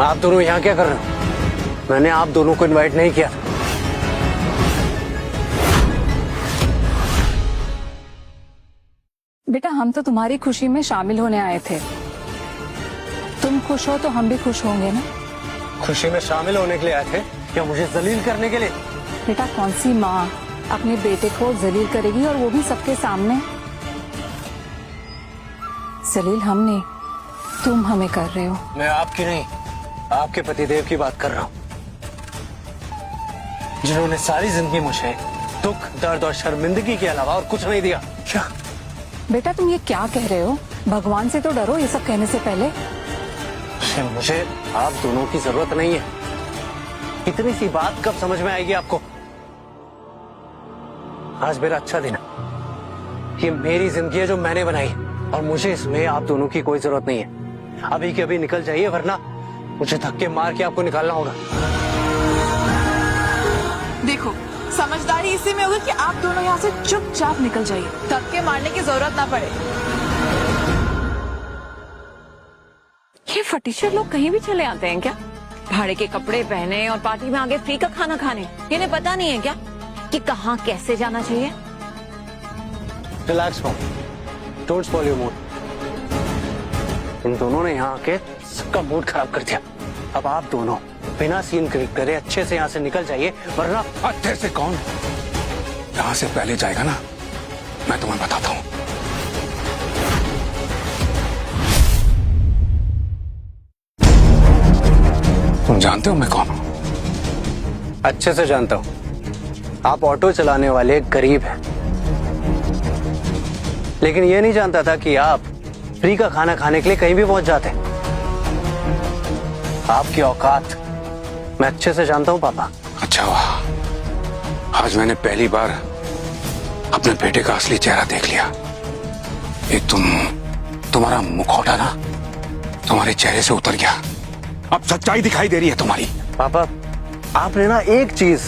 आप दोनों यहाँ क्या कर रहे हो? मैंने आप दोनों को इनवाइट नहीं किया। बेटा हम तो तुम्हारी खुशी में शामिल होने आए थे। तुम खुश हो तो हम भी खुश होंगे ना। खुशी में शामिल होने के लिए आए थे या मुझे जलील करने के लिए? बेटा कौन सी माँ अपने बेटे को जलील करेगी, और वो भी सबके सामने? जलील हम नहीं, तुम हमें कर रहे हो। मैं आपकी नहीं, आपके पतिदेव की बात कर रहा हूँ, जिन्होंने सारी जिंदगी मुझे दुख, दर्द और शर्मिंदगी के अलावा और कुछ नहीं दिया। क्या बेटा तुम ये क्या कह रहे हो? भगवान से तो डरो ये सब कहने से पहले। मुझे आप दोनों की जरूरत नहीं है। इतनी सी बात कब समझ में आएगी आपको? आज मेरा अच्छा दिन है। ये मेरी जिंदगी है जो मैंने बनाई, और मुझे इसमें आप दोनों की कोई जरूरत नहीं है। अभी के अभी निकल जाइए, वरना मुझे धक्के मार के आपको निकालना होगा। देखो समझदारी इसी में होगी कि आप दोनों यहाँ से चुपचाप निकल जाइए, धक्के मारने की जरूरत ना पड़े। ये फटीचर लोग कहीं भी चले आते हैं क्या? भाड़े के कपड़े पहने और पार्टी में आगे फ्री का खाना खाने। इन्हें पता नहीं है क्या कि कहाँ कैसे जाना चाहिए? Relax mom, don't spoil your mood. इन दोनों ने यहाँ आके सबका मूड खराब कर दिया। अब आप दोनों बिना सीन क्रिएट करे अच्छे से यहाँ से निकल जाइए, वरना। अच्छे से कौन? यहाँ से पहले जाएगा ना, मैं तुम्हें बताता हूँ। तुम जानते हो मैं कौन हूँ? अच्छे से जानता हूँ। आप ऑटो चलाने वाले गरीब हैं, लेकिन ये नहीं जानता था कि आप फ्री का खाना खाने के लिए कहीं भी पहुंच जाते हैं। आपकी औकात मैं अच्छे से जानता हूँ पापा। अच्छा हुआ आज मैंने पहली बार अपने बेटे का असली चेहरा देख लिया। ये तुम्हारा मुखौटा ना तुम्हारे चेहरे से उतर गया। अब सच्चाई दिखाई दे रही है तुम्हारी। पापा आपने ना एक चीज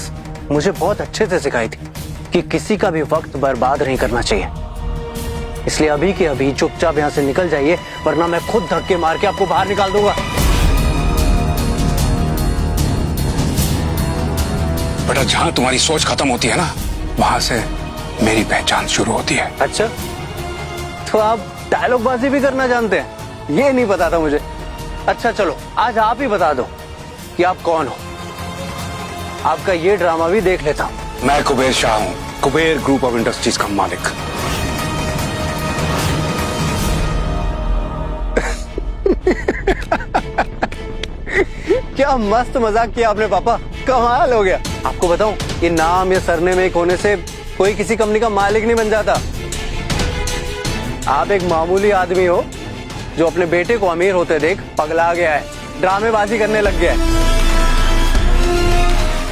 मुझे बहुत अच्छे से सिखाई थी कि किसी का भी वक्त बर्बाद नहीं करना चाहिए। इसलिए अभी के अभी चुपचाप यहाँ से निकल जाइए, वरना मैं खुद धक्के मार के आपको बाहर निकाल दूंगा। बेटा जहां तुम्हारी सोच खत्म होती है ना, वहां से मेरी पहचान शुरू होती है। अच्छा तो आप डायलॉगबाजी भी करना जानते हैं? ये नहीं पता था मुझे। अच्छा चलो आज आप ही बता दो कि आप कौन हो। आपका ये ड्रामा भी देख लेता हूँ। मैं कुबेर शाह हूँ, कुबेर ग्रुप ऑफ इंडस्ट्रीज का मालिक। क्या मस्त मजाक किया आपने पापा, कमाल हो गया। आपको बताऊं, ये नाम या सरनेम एक होने से कोई किसी कंपनी का मालिक नहीं बन जाता। आप एक मामूली आदमी हो जो अपने बेटे को अमीर होते देख पगला गया है, ड्रामेबाजी करने लग गया है।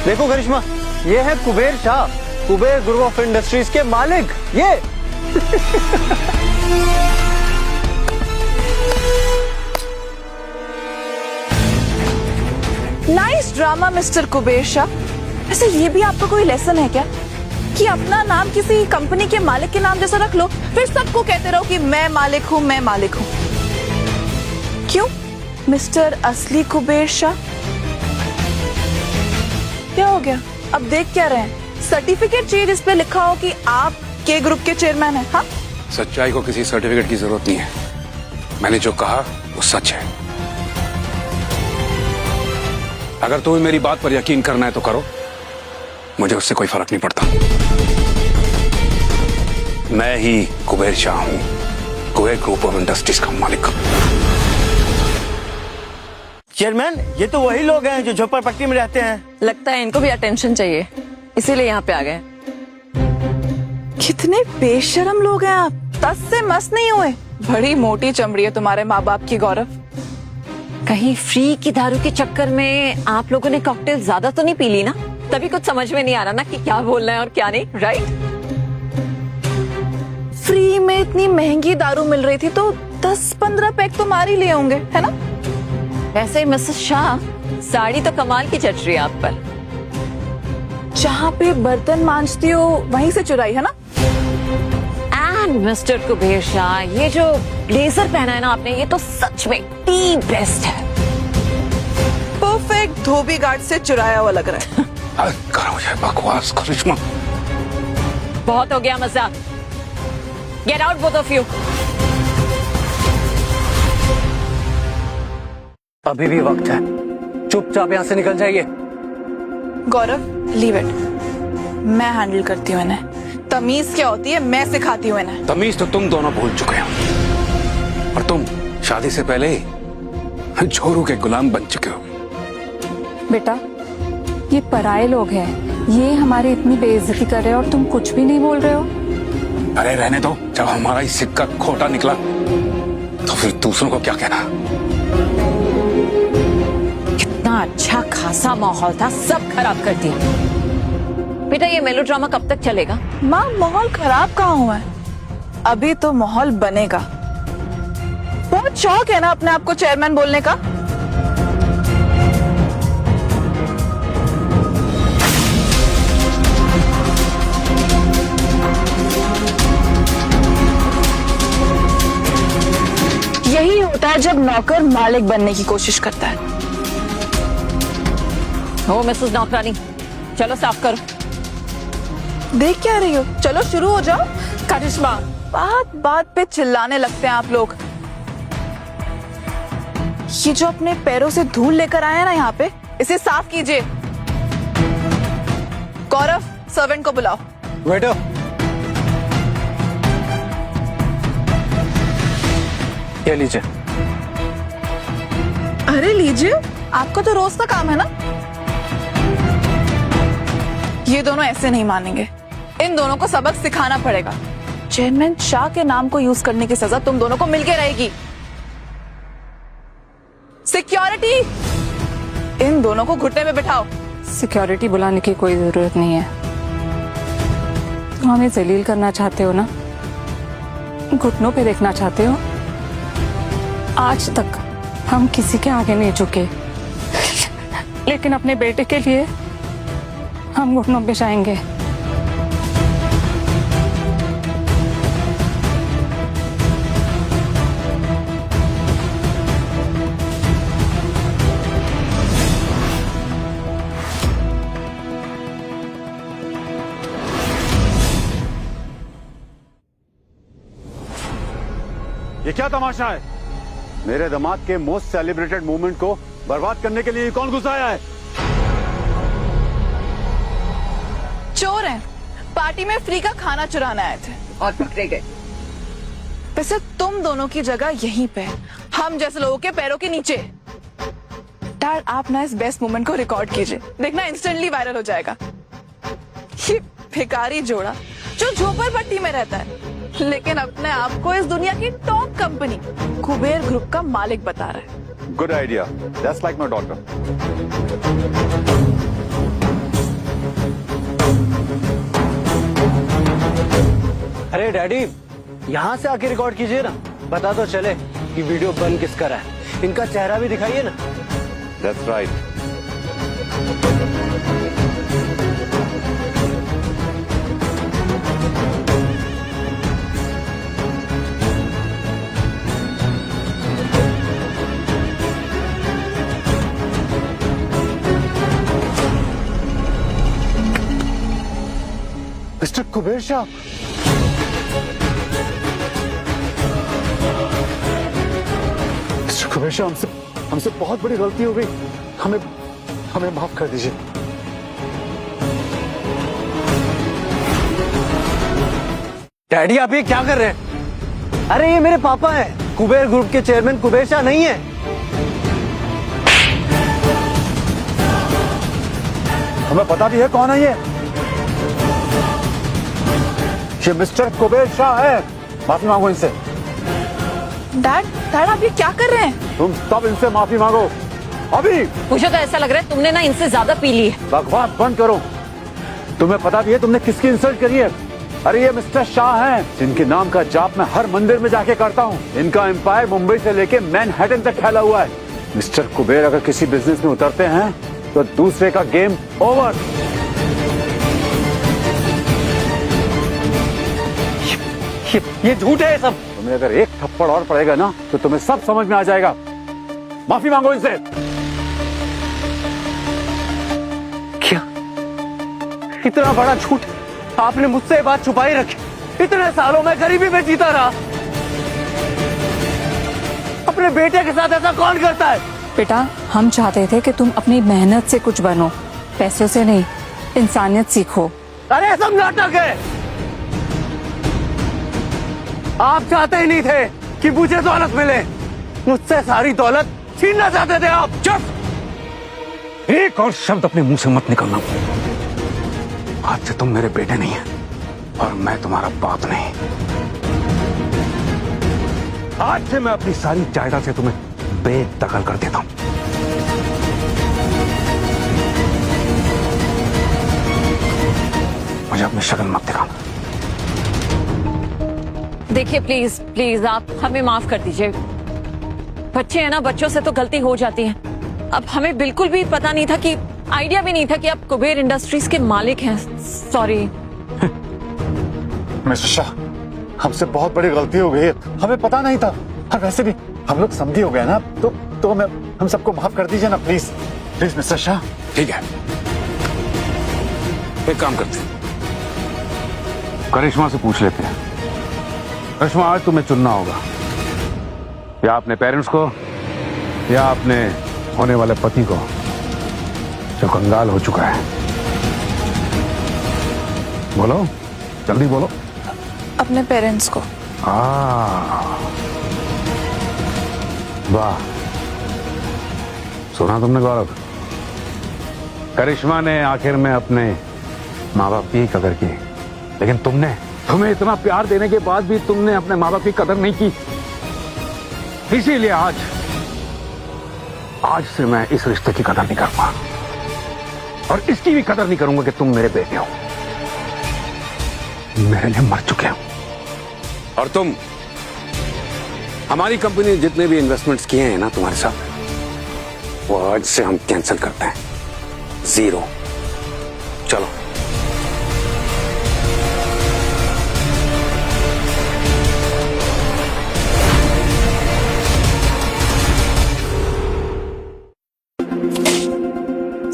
देखो करिश्मा, ये है Kuber Shah, Kuber group of industries के मालिक। ये nice drama mister Kuber Shah. वैसे ये भी आपका कोई लेसन है क्या कि अपना नाम किसी कंपनी के मालिक के नाम जैसा रख लो, फिर सबको कहते रहो कि मैं मालिक हूँ, मैं मालिक हूँ। क्यों मिस्टर असली कुबेर शाह? क्या हो गया? अब देख क्या रहे हैं? सर्टिफिकेट चाहिए जिस पे लिखा हो कि आप के ग्रुप के चेयरमैन हैं। हाँ, सच्चाई को किसी सर्टिफिकेट की जरूरत नहीं है। मैंने जो कहा वो सच है। अगर तुम्हें मेरी बात पर यकीन करना है तो करो, मुझे उससे कोई फर्क नहीं पड़ता। मैं ही कुबेर शाह हूं, कुबेर ग्रुप ऑफ इंडस्ट्रीज का मालिक। चेयरमैन, ये तो वही लोग हैं जो झोपड़पट्टी में रहते हैं। लगता है इनको भी अटेंशन चाहिए, इसीलिए यहाँ पे आ गए। कितने बेशर्म लोग हैं आप, तस से मस नहीं हुए। बड़ी मोटी चमड़ी है तुम्हारे माँ बाप की गौरव। कहीं फ्री की दारू के चक्कर में आप लोगों ने कॉकटेल ज्यादा तो नहीं पी ली ना? तभी कुछ समझ में नहीं आ रहा ना कि क्या बोलना है और क्या नहीं, राइट? फ्री में इतनी महंगी दारू मिल रही थी तो 10-15 पैक तो मार ही लिए होंगे, है ना? वैसे मिसेस शाह, साड़ी तो कमाल की जच रही है आप पर। जहाँ पे बर्तन मांजती हो वहीं से चुराई है ना? एंड मिस्टर कुबेर शाह, ये जो ब्लेजर पहना है ना आपने, ये तो सच में दी बेस्ट है। परफेक्ट धोबी घाट से चुराया हुआ लग रहा है। करो ये बकवास करिश्मा। बहुत हो गया मजाक। Get out both of you. अभी भी वक्त है, चुपचाप यहाँ से निकल जाइए। गौरव, लीव इट, मैं हैंडल करती हूँ इन्हें। तमीज क्या होती है मैं सिखाती हूँ इन्हें। तमीज तो तुम दोनों भूल चुके हो, और तुम शादी से पहले ही झोरू के गुलाम बन चुके हो। बेटा, ये पराये लोग हैं, ये हमारी इतनी बेइज्जती कर रहे हो और तुम कुछ भी नहीं बोल रहे हो। अरे रहने दो, जब हमारा ही सिक्का खोटा निकला तो फिर दूसरों को क्या कहना। कितना अच्छा खासा माहौल था, सब खराब कर दिया। बेटा, ये मेलोड्रामा कब तक चलेगा? माँ, माहौल खराब कहाँ हुआ है? अभी तो माहौल बनेगा। बहुत शौक है ना अपने आप को चेयरमैन बोलने का। यही होता है जब नौकर मालिक बनने की कोशिश करता है। हो मिसेस नौकरानी, चलो साफ करो। देख क्या रही हो? चलो शुरू हो जाओ। करिश्मा, बात बात पे चिल्लाने लगते हैं आप लोग। ये जो अपने पैरों से धूल लेकर आए हैं ना यहाँ पे, इसे साफ कीजिए। गौरव, सर्वेंट को बुलाओ। वेटर, ये लीजिए। अरे लीजिए, आपका तो रोज का काम है ना। ये दोनों ऐसे नहीं मानेंगे, इन दोनों को सबक सिखाना पड़ेगा। चेयरमैन शाह के नाम को यूज करने की सजा तुम दोनों को मिलके रहेगी। सिक्योरिटी, इन दोनों को घुटने पे बिठाओ। सिक्योरिटी बुलाने की कोई जरूरत नहीं है। तुम हमें जलील करना चाहते हो ना, घुटनों पे देखना चाहते हो। आज तक हम किसी के आगे नहीं झुके, लेकिन अपने बेटे के लिए हम घुटनों पे जाएंगे। ये क्या तमाशा है? मेरे दामाद के मोस्ट सेलिब्रेटेड मूवमेंट को बर्बाद करने के लिए कौन घुसा आया है? चोर हैं, पार्टी में फ्री का खाना चुराने आए थे और पकड़े गए। वैसे तुम दोनों की जगह यहीं पे, हम जैसे लोगों के पैरों के नीचे। डैड, आप ना इस बेस्ट मोमेंट को रिकॉर्ड कीजिए, देखना इंस्टेंटली वायरल हो जाएगा। ये भिखारी जोड़ा जो झोपड़पट्टी में रहता है, लेकिन अपने आप को इस दुनिया की टॉप कंपनी कुबेर ग्रुप का मालिक बता रहा है। Good idea, that's like my daughter. अरे डैडी, यहाँ से आके रिकॉर्ड कीजिए ना, पता तो चले कि वीडियो बन किसका रहा है। इनका चेहरा भी दिखाइए ना। That's right. Mister Kuber Shah, mister Kuber Shah, हमसे बहुत बड़ी गलती हो गई, हमें माफ कर दीजिए। डैडी आप ये क्या कर रहे हैं? अरे ये मेरे पापा हैं, कुबेर ग्रुप के चेयरमैन कुबेर शाह नहीं है। हमें पता भी है कौन है ये मिस्टर कुबेर शाह है। माफी मांगो इनसे। डैड आप ये क्या कर रहे हैं? तुम सब इनसे माफी मांगो अभी। मुझे तो ऐसा लग रहा है तुमने ना इनसे ज्यादा पी ली है। बकवास बंद करो। तुम्हें पता भी है तुमने किसकी इंसल्ट करी है? अरे ये मिस्टर शाह हैं, जिनके नाम का जाप मैं हर मंदिर में जाके करता हूँ। इनका एम्पायर मुंबई से लेके मैनहट्टन तक फैला हुआ है। मिस्टर कुबेर अगर किसी बिजनेस में उतरते हैं तो दूसरे का गेम ओवर। ये झूठ है सब। तुम्हें अगर एक थप्पड़ और पड़ेगा ना तो तुम्हें सब समझ में आ जाएगा। माफी मांगो इनसे। क्या इतना बड़ा झूठ आपने मुझसे ये बात छुपाई रखी? इतने सालों में गरीबी में जीता रहा। अपने बेटे के साथ ऐसा कौन करता है? बेटा, हम चाहते थे कि तुम अपनी मेहनत से कुछ बनो, पैसों से नहीं, इंसानियत सीखो। अरे सब नाटक है। आप चाहते ही नहीं थे कि मुझे दौलत मिले। मुझसे सारी दौलत छीनना चाहते थे आप। चुप! एक और शब्द अपने मुंह से मत निकलना। आज से तुम मेरे बेटे नहीं हैं और मैं तुम्हारा बाप नहीं। आज से मैं अपनी सारी जायदाद से तुम्हें बेदखल कर देता हूं। मुझे अपनी शक्ल मत दिखाना। देखिए प्लीज प्लीज आप हमें माफ कर दीजिए। बच्चे हैं ना, बच्चों से तो गलती हो जाती है। अब हमें बिल्कुल भी पता नहीं था कि आइडिया भी नहीं था कि आप कुबेर इंडस्ट्रीज के मालिक हैं। सॉरी। मिस्टर शाह, हमसे बहुत बड़ी गलती हो गई है। हमें पता नहीं था। और वैसे भी हम लोग समझी हो गए ना, तो हम सबको माफ कर दीजिए ना प्लीज। Please mister Shah. ठीक है, एक काम करते हैं, करिश्मा से पूछ लेते हैं। करिश्मा, आज तुम्हें चुनना होगा, या अपने पेरेंट्स को या अपने होने वाले पति को जो कंगाल हो चुका है। बोलो, जल्दी बोलो। अपने पेरेंट्स को। वाह, सुना तुमने गौरव? करिश्मा ने आखिर में अपने माँ बाप की कदर की, लेकिन तुम्हें इतना प्यार देने के बाद भी तुमने अपने माँ बाप की कदर नहीं की। इसीलिए आज से मैं इस रिश्ते की कदर नहीं कर पा, और इसकी भी कदर नहीं करूंगा कि तुम मेरे बेटे हो, मेरे लिए मर चुके हो। और तुम, हमारी कंपनी ने जितने भी इन्वेस्टमेंट्स किए हैं ना तुम्हारे साथ, वो आज से हम कैंसिल करते हैं। 0। चलो।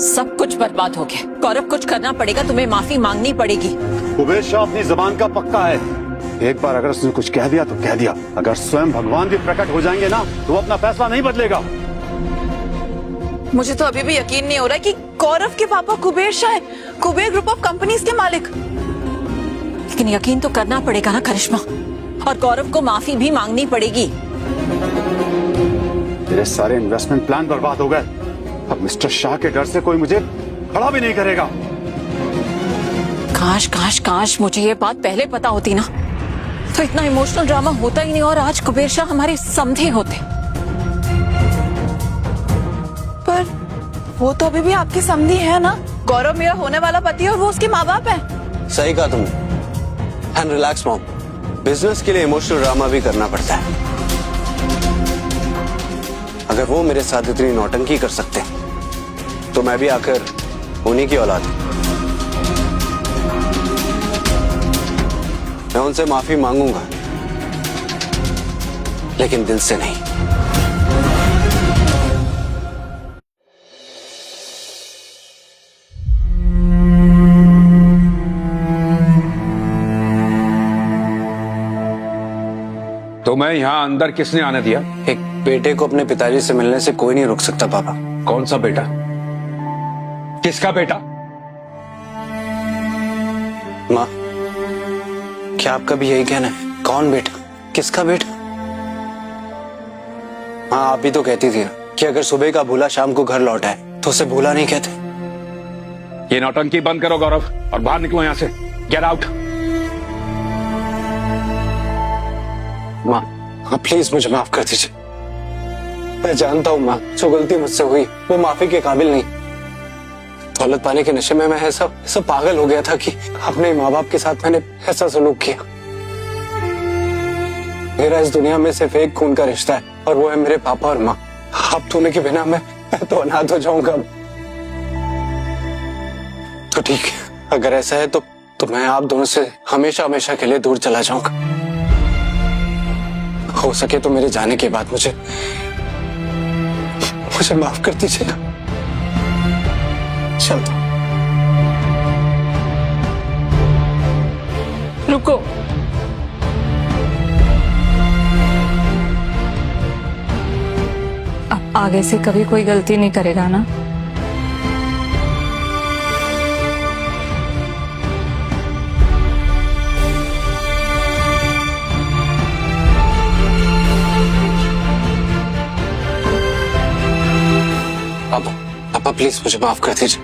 सब कुछ बर्बाद हो गया। गौरव, कुछ करना पड़ेगा, तुम्हें माफी मांगनी पड़ेगी। कुबेर शाह अपनी जबान का पक्का है। एक बार अगर उसने कुछ कह दिया तो कह दिया। अगर स्वयं भगवान भी प्रकट हो जाएंगे ना तो वो अपना फैसला नहीं बदलेगा। मुझे तो अभी भी यकीन नहीं हो रहा कि गौरव के पापा कुबेर शाह है, कुबेर ग्रुप ऑफ कंपनीज के मालिक। लेकिन यकीन तो करना पड़ेगा ना करिश्मा, और गौरव को माफी भी मांगनी पड़ेगी। मेरे सारे इन्वेस्टमेंट प्लान बर्बाद हो गए। अब मिस्टर शाह के डर से कोई मुझे खड़ा भी नहीं करेगा। काश काश काश मुझे ये बात पहले पता होती ना, तो इतना इमोशनल ड्रामा होता ही नहीं, और आज कुबेर शाह हमारे समधे होते। पर वो तो अभी भी आपके समधी है ना। गौरव मेरा होने वाला पति है और वो उसके माँ बाप है। सही कहा तुमने। एंड रिलैक्स मॉम, बिजनेस के लिए इमोशनल ड्रामा भी करना पड़ता है। अगर वो मेरे साथ इतनी नौटंकी कर सकते हैं तो मैं भी आकर उन्हीं की औलाद हूं। मैं उनसे माफी मांगूंगा, लेकिन दिल से नहीं। तो मैं यहाँ अंदर किसने आने दिया? एक बेटे को अपने पिताजी से मिलने से कोई नहीं रोक सकता पापा। कौन सा बेटा? किसका बेटा? माँ, क्या आपका भी यही कहना है? कौन बेटा? किसका बेटा? हाँ, आप भी तो कहती थी ना कि अगर सुबह का भूला शाम को घर लौटा है तो उसे भूला नहीं कहते। ये नौटंकी बंद करो गौरव और बाहर निकलो यहाँ से। Get out. माँ, हाँ प्लीज मुझे माफ कर दीजिए। मैं जानता हूँ माँ, जो गलती मुझसे हुई वो माफी के काबिल नहीं। दौलत पाने के नशे में मैं ऐसा पागल हो गया था कि अपने माँ बाप के साथ मैंने ऐसा सलूक किया। मेरा इस दुनिया में सिर्फ एक खून का रिश्ता है और वो है मेरे पापा और माँ। आप दोनों के बिना मैं तो अनाथ हो जाऊंगा। तो ठीक है, अगर ऐसा है तो मैं आप दोनों से हमेशा हमेशा के लिए दूर चला जाऊंगा। हो सके तो मेरे जाने के बाद मुझे माफ कर दीजिएगा। चलो रुको। अब आगे से कभी कोई गलती नहीं करेगा ना? पापा प्लीज मुझे माफ कर दीजिए।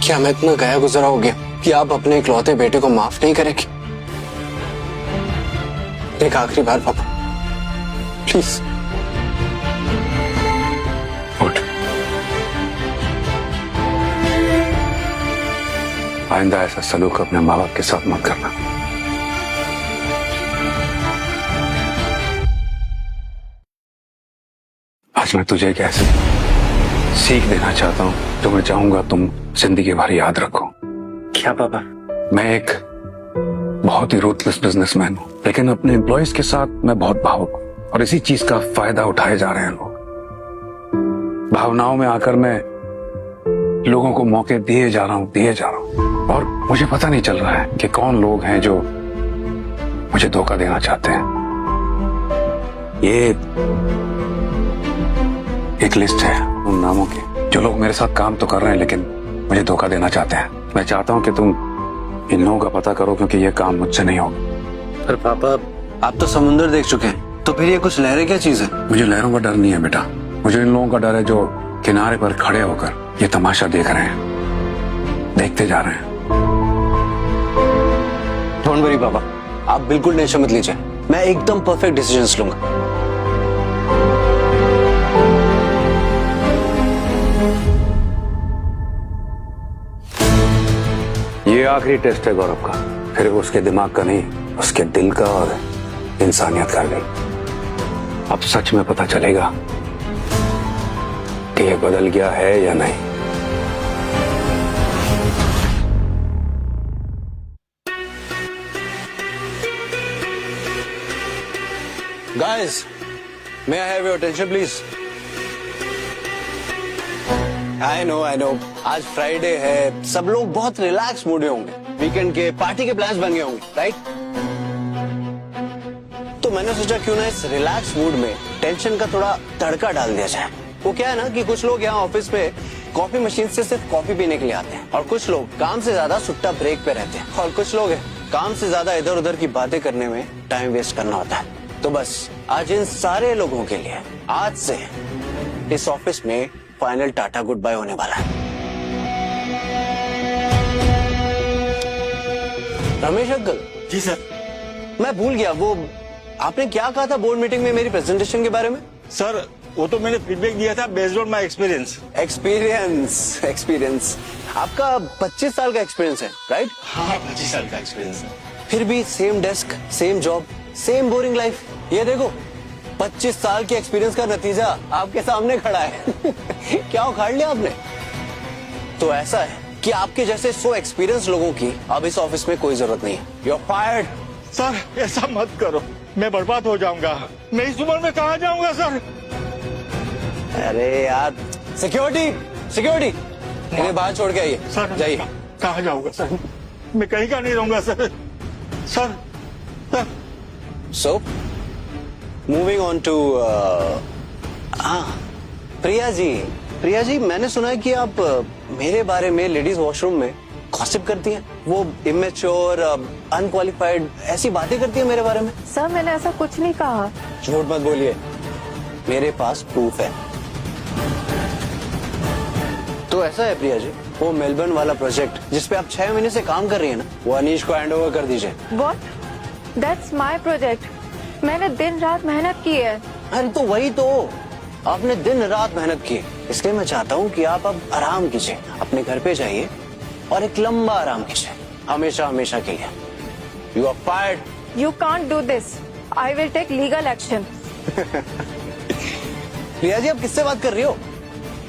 क्या मैं इतना गया गुजरा हो गया कि आप अपने इकलौते बेटे को माफ नहीं करेंगे? एक आखिरी बार पापा प्लीज। उठ। आइंदा ऐसा सलूक अपने माँ बाप के साथ मत करना। आज मैं तुझे एक ऐसी सीख देना चाहता हूं जो मैं चाहूंगा तुम जिंदगी भर याद रखो। क्या पापा? मैं एक बहुत ही रूथलेस बिजनेसमैन हूं, लेकिन अपने एम्प्लॉयज के साथ मैं बहुत भावुक हूं और इसी चीज का फायदा उठाए जा रहे हैं लोग। भावनाओं में आकर मैं लोगों को मौके दिए जा रहा हूं और मुझे पता नहीं चल रहा है कि कौन लोग हैं जो मुझे धोखा देना चाहते हैं। ये एक लिस्ट है उन नामों की जो लोग मेरे साथ काम तो कर रहे हैं लेकिन मुझे धोखा देना चाहते हैं। मैं चाहता हूं कि तुम इन लोगों का पता करो क्योंकि ये काम मुझसे नहीं होगा। पर पापा आप तो समुद्र देख चुके हैं, तो फिर ये कुछ लहरें क्या चीज है? मुझे लहरों का डर नहीं है बेटा, मुझे इन लोगों का डर है जो किनारे पर खड़े होकर ये तमाशा देख रहे हैं, देखते जा रहे हैं। डोंट वरी पापा, आप बिल्कुल टेंशन मत लीजिए, मैं एकदम परफेक्ट डिसीजंस लूंगा। ये आखिरी टेस्ट है गौरव का, फिर उसके दिमाग का नहीं, उसके दिल का और इंसानियत का भी। अब सच में पता चलेगा कि ये बदल गया है या नहीं। Guys, may I have your attention, please? I know. आज फ्राइडे है, सब लोग बहुत रिलैक्स मूड में होंगे, वीकेंड के पार्टी के प्लान्स बन गए होंगे, राइट? तो मैंने सोचा क्यों ना इस रिलैक्स मूड में टेंशन का थोड़ा तड़का डाल दिया जाए। वो क्या है ना कि कुछ लोग यहाँ ऑफिस में कॉफी मशीन से सिर्फ कॉफी पीने के लिए आते हैं और कुछ लोग काम से ज्यादा सुट्टा ब्रेक पे रहते हैं और कुछ लोग काम से ज्यादा इधर उधर की बातें करने में टाइम वेस्ट करना होता है। तो बस आज इन सारे लोगों के लिए आज से इस ऑफिस में फाइनल टाटा गुड बाय होने वाला है। रमेश अंकल। जी सर। मैं भूल गया, वो आपने क्या कहा था बोर्ड मीटिंग में मेरी प्रेजेंटेशन के बारे में? सर वो तो मैंने फीडबैक दिया था based on my experience. Experience आपका 25 साल का एक्सपीरियंस है, राइट? हाँ 25 साल का एक्सपीरियंस है। फिर भी same desk, same job, same boring life. ये देखो 25 साल के एक्सपीरियंस का नतीजा आपके सामने खड़ा है। क्या उखाड़ लिया आपने? तो ऐसा है कि आपके जैसे 100 एक्सपीरियंस लोगों की अब इस ऑफिस में कोई जरूरत नहीं है। You are fired. सर ऐसा मत करो, मैं बर्बाद हो जाऊंगा। मैं इस उम्र में कहाँ जाऊंगा सर? अरे यार, सिक्योरिटी सिक्योरिटी, इन्हें बाहर छोड़ के आइए। सर जाइए। कहाँ जाऊंगा सर? मैं कहीं का नहीं रहूंगा sir. Sir sir so moving on to Priya ji, मैंने सुना है कि आप मेरे बारे में लेडीज वॉशरूम में गॉसिप करती हैं। वो इमेच्योर, अनक्वालिफाइड ऐसी बातें करती हैं मेरे बारे में। सर मैंने ऐसा कुछ नहीं कहा। झूठ मत बोलिए, मेरे पास प्रूफ है। तो ऐसा है प्रिया जी, वो मेलबर्न वाला प्रोजेक्ट जिसपे आप 6 महीने से काम कर रही है ना, वो अनीश को हैंड ओवर कर दीजिए। What? That's my project. मैंने दिन रात मेहनत की है। अरे तो वही तो, आपने दिन रात मेहनत की, इसलिए मैं चाहता हूँ कि आप अब आराम कीजिए, अपने घर पे जाइए और एक लंबा आराम कीजिए, हमेशा हमेशा के लिए। You are fired. You can't do this. I will take legal action. Priya ji, आप किससे बात कर रही हो?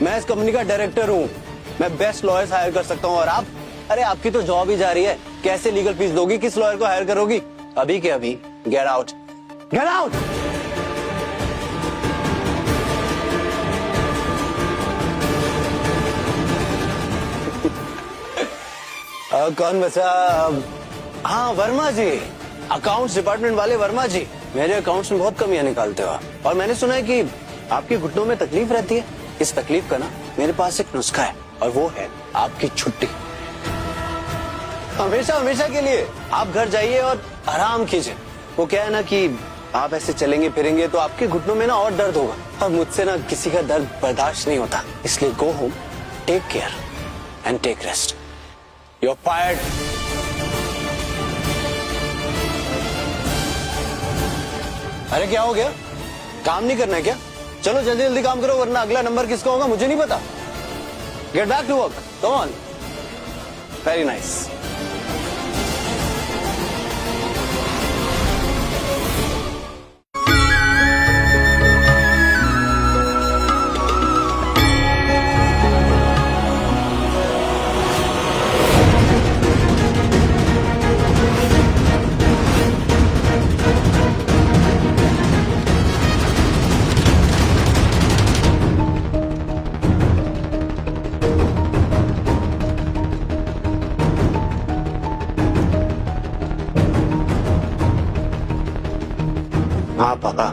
मैं इस कंपनी का डायरेक्टर हूँ, मैं बेस्ट लॉयर्स हायर कर सकता हूँ। और आप, अरे आपकी तो जॉब ही जा रही है, कैसे लीगल फीस दोगी? किस लॉयर को हायर करोगी? अभी के अभी गेट आउट, गेट आउट। कौन बचा? हाँ, वर्मा जी, अकाउंट्स डिपार्टमेंट वाले वर्मा जी। मेरे अकाउंट्स में बहुत कमियां निकालते हो, और मैंने सुना है कि आपके घुटनों में तकलीफ रहती है। इस तकलीफ का ना मेरे पास एक नुस्खा है, और वो है आपकी छुट्टी। हमेशा हमेशा के लिए आप घर जाइए और आराम कीजिए। वो क्या है ना कि आप ऐसे चलेंगे फिरेंगे तो आपके घुटनों में ना और दर्द होगा, और मुझसे ना किसी का दर्द बर्दाश्त नहीं होता। इसलिए go home, take care and take rest. You are fired. अरे क्या हो गया? काम नहीं करना है क्या? चलो जल्दी जल्दी काम करो, वरना अगला नंबर किसका होगा मुझे नहीं पता। Get back to work, come on. Very nice. हाँ पापा,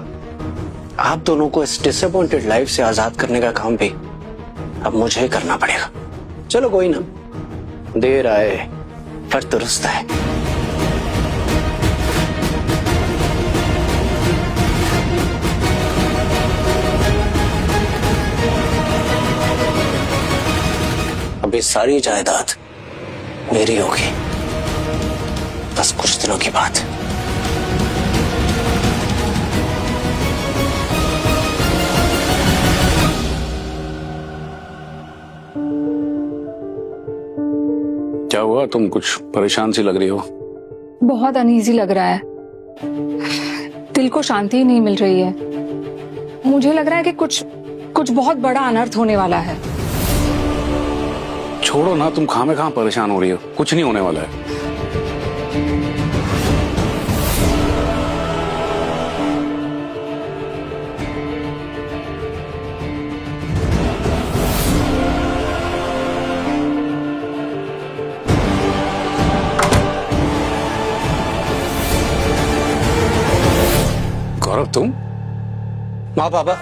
आप दोनों को इस डिसअपॉइंटेड लाइफ से आजाद करने का काम भी अब मुझे ही करना पड़ेगा। चलो कोई ना, देर आए पर दुरुस्त है। अभी सारी जायदाद मेरी होगी, बस कुछ दिनों की बात। क्या हुआ? तुम कुछ परेशान सी लग रही हो। बहुत अनईजी लग रहा है, दिल को शांति ही नहीं मिल रही है। मुझे लग रहा है कि कुछ बहुत बड़ा अनर्थ होने वाला है। छोड़ो ना, तुम खामे कहाँ परेशान हो रही हो, कुछ नहीं होने वाला है। गौरव, तुम? माँ पापा,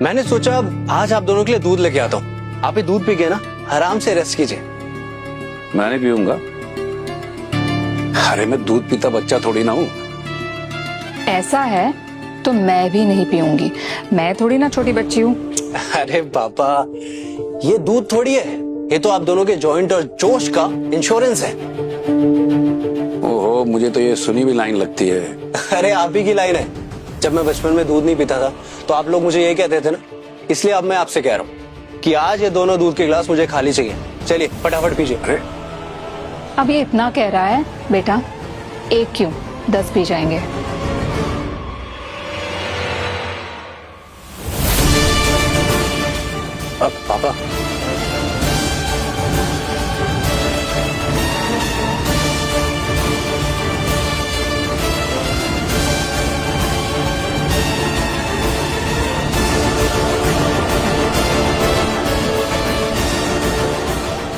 मैंने सोचा आज आप दोनों के लिए दूध लेके आता हूँ। आप ये दूध पी के ना आराम से रेस्ट कीजिए। मैं नहीं पीऊंगा। अरे मैं दूध पीता बच्चा थोड़ी ना हूँ। ऐसा है तो मैं भी नहीं पीऊंगी, मैं थोड़ी ना छोटी बच्ची हूँ। अरे पापा, ये दूध थोड़ी है, ये तो आप दोनों के जॉइंट और जोश का इंश्योरेंस है। ओहो, मुझे तो ये सुनी हुई लाइन लगती है। अरे आप ही की लाइन है। जब मैं बचपन में दूध नहीं पीता था तो आप लोग मुझे यही कहते थे ना, इसलिए अब मैं आपसे कह रहा हूँ कि आज ये दोनों दूध के गिलास मुझे खाली चाहिए। चलिए फटाफट पीजिए। अरे अब ये इतना कह रहा है बेटा, एक क्यों 10 भी जाएंगे। अब पापा,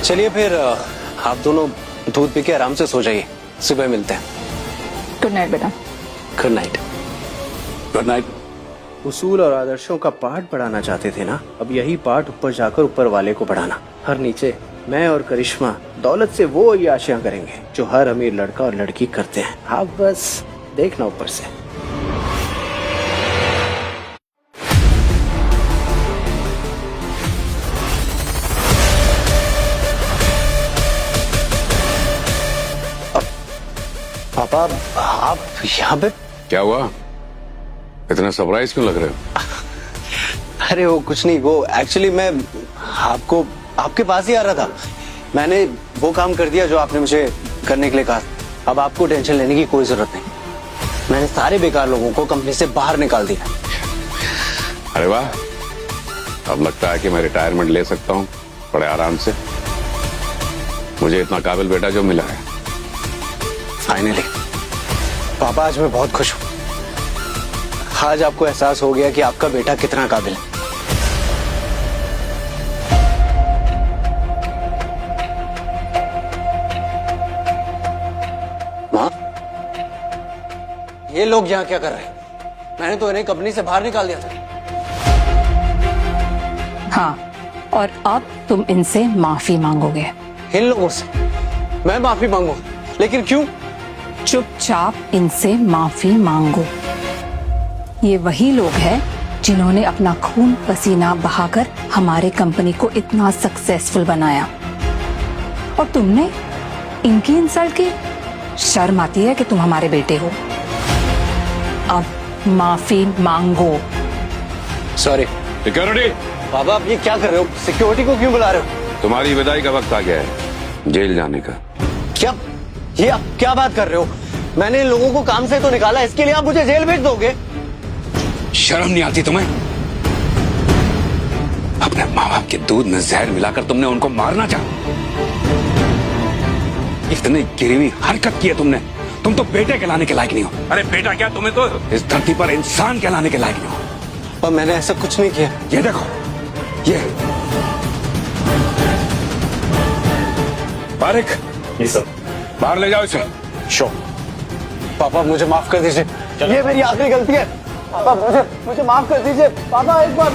चलिए फिर आप दोनों दूध पी के आराम से सो जाइए, सुबह मिलते हैं। गुड नाइट बेटा। Good night. Good night. उसूल और आदर्शों का पाठ पढ़ाना चाहते थे ना, अब यही पाठ ऊपर जाकर ऊपर वाले को पढ़ाना। हर नीचे मैं और करिश्मा दौलत से वो याशियां करेंगे जो हर अमीर लड़का और लड़की करते हैं। आप बस देखना ऊपर से। पापा आप यहाँ पे? क्या हुआ, इतना सरप्राइज क्यों लग रहे हो? अरे वो कुछ नहीं, वो एक्चुअली मैं आपको आपके पास ही आ रहा था। मैंने वो काम कर दिया जो आपने मुझे करने के लिए कहा। अब आपको टेंशन लेने की कोई जरूरत नहीं। मैंने सारे बेकार लोगों को कंपनी से बाहर निकाल दिया। अरे वाह, अब लगता है कि मैं रिटायरमेंट ले सकता हूँ बड़े आराम से। मुझे इतना काबिल बेटा जो मिला है। फाइनली पापा, आज मैं बहुत खुश हूँ। आज आपको एहसास हो गया कि आपका बेटा कितना काबिल है। माँ, ये लोग यहाँ क्या कर रहे हैं? मैंने तो इन्हें कंपनी से बाहर निकाल दिया था। हाँ, और अब तुम इनसे माफी मांगोगे। इन लोगों से मैं माफी मांगू? लेकिन क्यों? चुपचाप इनसे माफी मांगो। ये वही लोग हैं जिन्होंने अपना खून पसीना बहाकर हमारे कंपनी को इतना सक्सेसफुल बनाया, और तुमने इनकी इंसल्ट की। शर्म आती है कि तुम हमारे बेटे हो। अब माफी मांगो। सॉरी। सिक्योरिटी, बाबा आप ये क्या कर रहे हो? सिक्योरिटी को क्यों बुला रहे हो? तुम्हारी विदाई का वक्त आ गया है, जेल जाने का। क्या ये आप क्या बात कर रहे हो? मैंने इन लोगों को काम से तो निकाला, इसके लिए आप मुझे जेल भेज दोगे? शर्म नहीं आती तुम्हें? अपने माँ बाप के दूध में जहर मिलाकर तुमने उनको मारना चाहा। इतनी गिरी हुई हरकत की है तुमने। तुम तो बेटे कहलाने के लायक नहीं हो। अरे बेटा क्या, तुम्हें तो इस धरती पर इंसान कहलाने के लायक नहीं हो। पर मैंने ऐसा कुछ नहीं किया। ये देखो, ये बारिक, ये सब बाहर ले जाओ इसे। शो। पापा मुझे माफ कर दीजिए, ये मेरी आखिरी गलती है। पापा मुझे माफ कर दीजिए। पापा एक बार